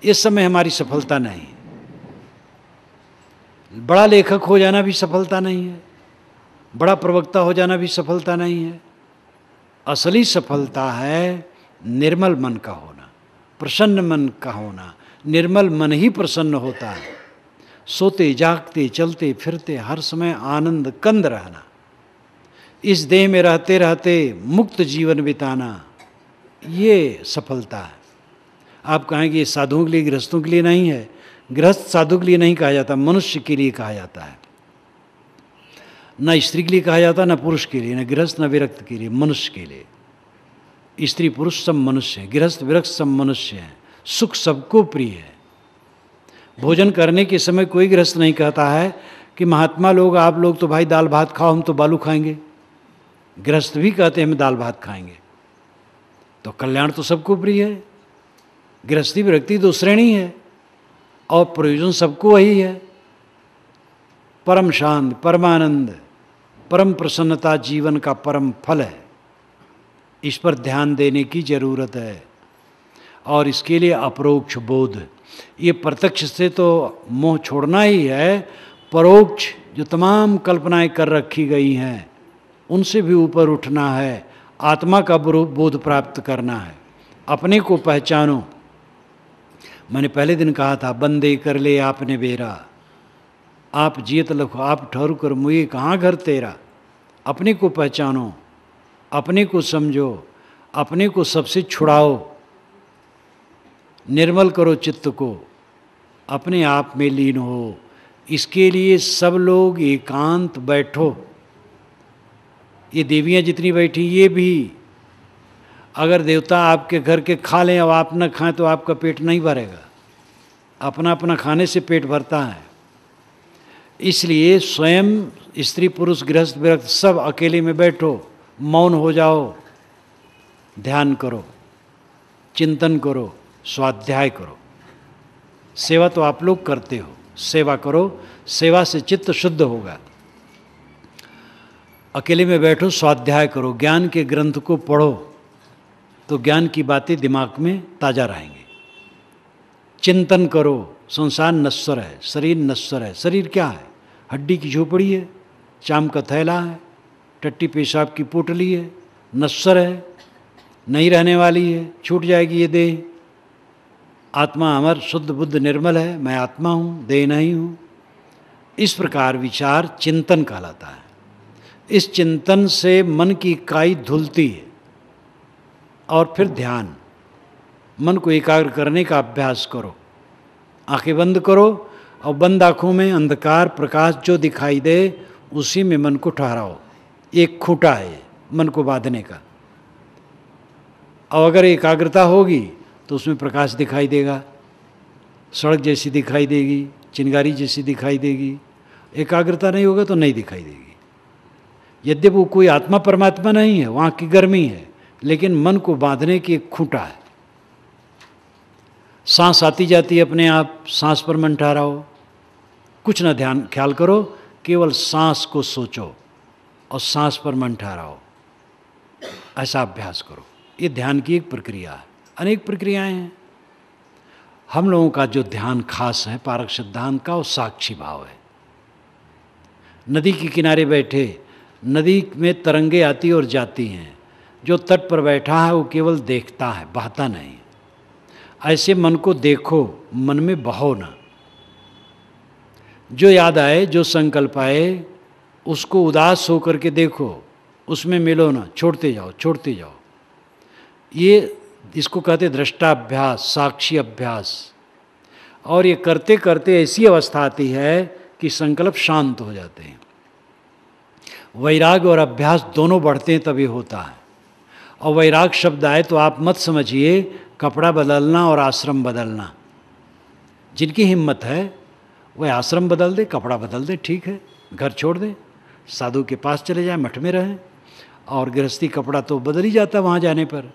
इस समय हमारी सफलता नहीं। बड़ा लेखक हो जाना भी सफलता नहीं है, बड़ा प्रवक्ता हो जाना भी सफलता नहीं है। असली सफलता है निर्मल मन का होना, प्रसन्न मन का होना। निर्मल मन ही प्रसन्न होता है। सोते जागते चलते फिरते हर समय आनंद कंद रहना, इस देह में रहते रहते मुक्त जीवन बिताना, ये सफलता है। आप कहेंगे ये साधुओं के लिए, गृहस्थों के लिए नहीं है। गृहस्थ साधु के लिए नहीं कहा जाता, मनुष्य के लिए कहा जाता है। न स्त्री के लिए कहा जाता, न पुरुष के लिए, न गृहस्थ, न विरक्त के लिए, मनुष्य के लिए। स्त्री पुरुष सब मनुष्य हैं, गृहस्थ विरक्त सब मनुष्य हैं, सुख सबको प्रिय है। भोजन करने के समय कोई गृहस्थ नहीं कहता है कि महात्मा लोग, आप लोग तो भाई दाल भात खाओ, हम तो बालू खाएंगे। गृहस्थ भी कहते हैं हम दाल भात खाएंगे। तो कल्याण तो सबको प्रिय है। गृहस्थी विरक्ति दो श्रेणी है और प्रयोजन सबको वही है। परम शांत, परमानंद, परम प्रसन्नता जीवन का परम फल है। इस पर ध्यान देने की जरूरत है और इसके लिए अपरोक्ष बोध, ये प्रत्यक्ष से तो मोह छोड़ना ही है, परोक्ष जो तमाम कल्पनाएं कर रखी गई हैं उनसे भी ऊपर उठना है, आत्मा का बोध प्राप्त करना है, अपने को पहचानो। मैंने पहले दिन कहा था, बंदे कर ले आपने बेरा, आप जियत लखो आप ठहरू कर मुझे कहाँ घर तेरा। अपने को पहचानो, अपने को समझो, अपने को सबसे छुड़ाओ, निर्मल करो चित्त को, अपने आप में लीन हो। इसके लिए सब लोग एकांत बैठो। ये देवियाँ जितनी बैठी, ये भी अगर देवता आपके घर के खा लें और आप न खाएं तो आपका पेट नहीं भरेगा। अपना अपना खाने से पेट भरता है। इसलिए स्वयं स्त्री पुरुष गृहस्थ विरक्त सब अकेले में बैठो, मौन हो जाओ, ध्यान करो, चिंतन करो, स्वाध्याय करो। सेवा तो आप लोग करते हो, सेवा करो, सेवा से चित्त शुद्ध होगा। अकेले में बैठो, स्वाध्याय करो, ज्ञान के ग्रंथ को पढ़ो तो ज्ञान की बातें दिमाग में ताज़ा रहेंगे। चिंतन करो, संसार नश्वर है, शरीर नश्वर है। शरीर क्या है? हड्डी की झोपड़ी है, चाम का थैला है, टट्टी पेशाब की पोटली है, नश्वर है, नहीं रहने वाली है, छूट जाएगी ये देह। आत्मा अमर शुद्ध बुद्ध निर्मल है, मैं आत्मा हूँ, देह नहीं हूँ। इस प्रकार विचार चिंतन कहलाता है। इस चिंतन से मन की इकाई धुलती है और फिर ध्यान, मन को एकाग्र करने का अभ्यास करो। आंखें बंद करो और बंद आँखों में अंधकार प्रकाश जो दिखाई दे उसी में मन को ठहराओ। एक खूंटा है मन को बांधने का। और अगर एकाग्रता होगी तो उसमें प्रकाश दिखाई देगा, सड़क जैसी दिखाई देगी, चिंगारी जैसी दिखाई देगी। एकाग्रता नहीं होगा तो नहीं दिखाई देगी। यद्यपि वो कोई आत्मा परमात्मा नहीं है, वहाँ की गर्मी है, लेकिन मन को बांधने की एक खूंटा है। सांस आती जाती है अपने आप, सांस पर मन ठहराओ, कुछ ना ध्यान ख्याल करो, केवल सांस को सोचो और सांस पर मन ठहराओ। ऐसा अभ्यास करो। ये ध्यान की एक प्रक्रिया है। अनेक प्रक्रियाएं हैं। हम लोगों का जो ध्यान खास है पारक सिद्धांत का, वो साक्षी भाव है। नदी के किनारे बैठे, नदी में तरंगे आती और जाती हैं, जो तट पर बैठा है वो केवल देखता है, बहता नहीं। ऐसे मन को देखो, मन में बहो ना। जो याद आए, जो संकल्प आए, उसको उदास होकर के देखो, उसमें मिलो ना, छोड़ते जाओ, छोड़ते जाओ। ये इसको कहते दृष्टाभ्यास, साक्षी अभ्यास। और ये करते करते ऐसी अवस्था आती है कि संकल्प शांत हो जाते हैं। वैराग और अभ्यास दोनों बढ़ते हैं तभी होता है। और वैराग शब्द आए तो आप मत समझिए कपड़ा बदलना और आश्रम बदलना। जिनकी हिम्मत है वह आश्रम बदल दे, कपड़ा बदल दे, ठीक है, घर छोड़ दे, साधु के पास चले जाए, मठ में रहें। और गृहस्थी कपड़ा तो बदल ही जाता वहाँ जाने पर।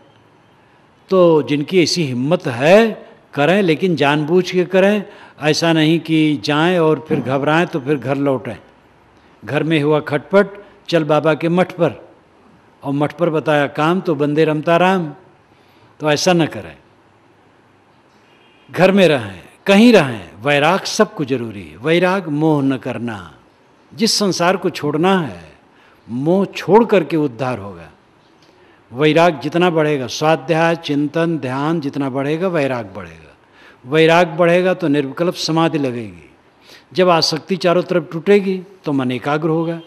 तो जिनकी ऐसी हिम्मत है करें, लेकिन जानबूझ के करें। ऐसा नहीं कि जाएं और फिर घबराएं तो फिर घर लौटें। घर में हुआ खटपट, चल बाबा के मठ पर, और मठ पर बताया काम तो बंदे रमता राम। तो ऐसा न करें, घर में रहें, कहीं रहें। वैराग सबको जरूरी है। वैराग मोह न करना। जिस संसार को छोड़ना है, मोह छोड़ करके उद्धार होगा। वैराग जितना बढ़ेगा, स्वाध्याय चिंतन ध्यान जितना बढ़ेगा, वैराग बढ़ेगा। वैराग बढ़ेगा तो निर्विकल्प समाधि लगेगी। जब आसक्ति चारों तरफ टूटेगी तो मन एकाग्र होगा।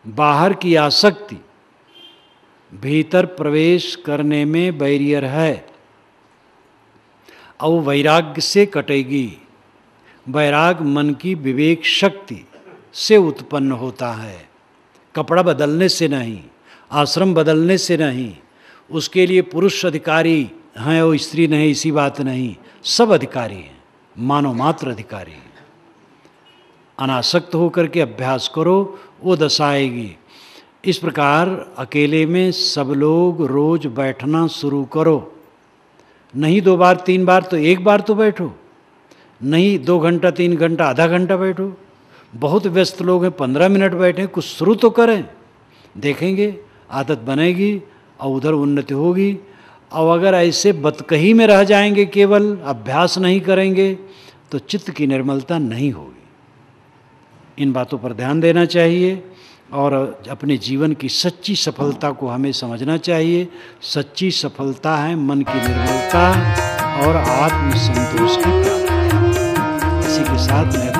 बाहर की आसक्ति भीतर प्रवेश करने में बैरियर है, और वो वैराग्य से कटेगी। वैराग मन की विवेक शक्ति से उत्पन्न होता है, कपड़ा बदलने से नहीं, आश्रम बदलने से नहीं। उसके लिए पुरुष अधिकारी हैं और स्त्री नहीं, इसी बात नहीं, सब अधिकारी हैं, मानव मात्र अधिकारी हैं। अनासक्त होकर के अभ्यास करो, वो दशा आएगी। इस प्रकार अकेले में सब लोग रोज बैठना शुरू करो। नहीं 2 बार 3 बार तो 1 बार तो बैठो, नहीं 2 घंटा 3 घंटा आधा घंटा बैठो। बहुत व्यस्त लोग हैं, 15 मिनट बैठे, कुछ शुरू तो करें, देखेंगे आदत बनेगी और उधर उन्नति होगी। और अगर ऐसे बतकही में रह जाएंगे, केवल अभ्यास नहीं करेंगे, तो चित्त की निर्मलता नहीं होगी। इन बातों पर ध्यान देना चाहिए और अपने जीवन की सच्ची सफलता को हमें समझना चाहिए। सच्ची सफलता है मन की निर्मलता और आत्म संतोष की प्राप्ति। इसी के साथ मैं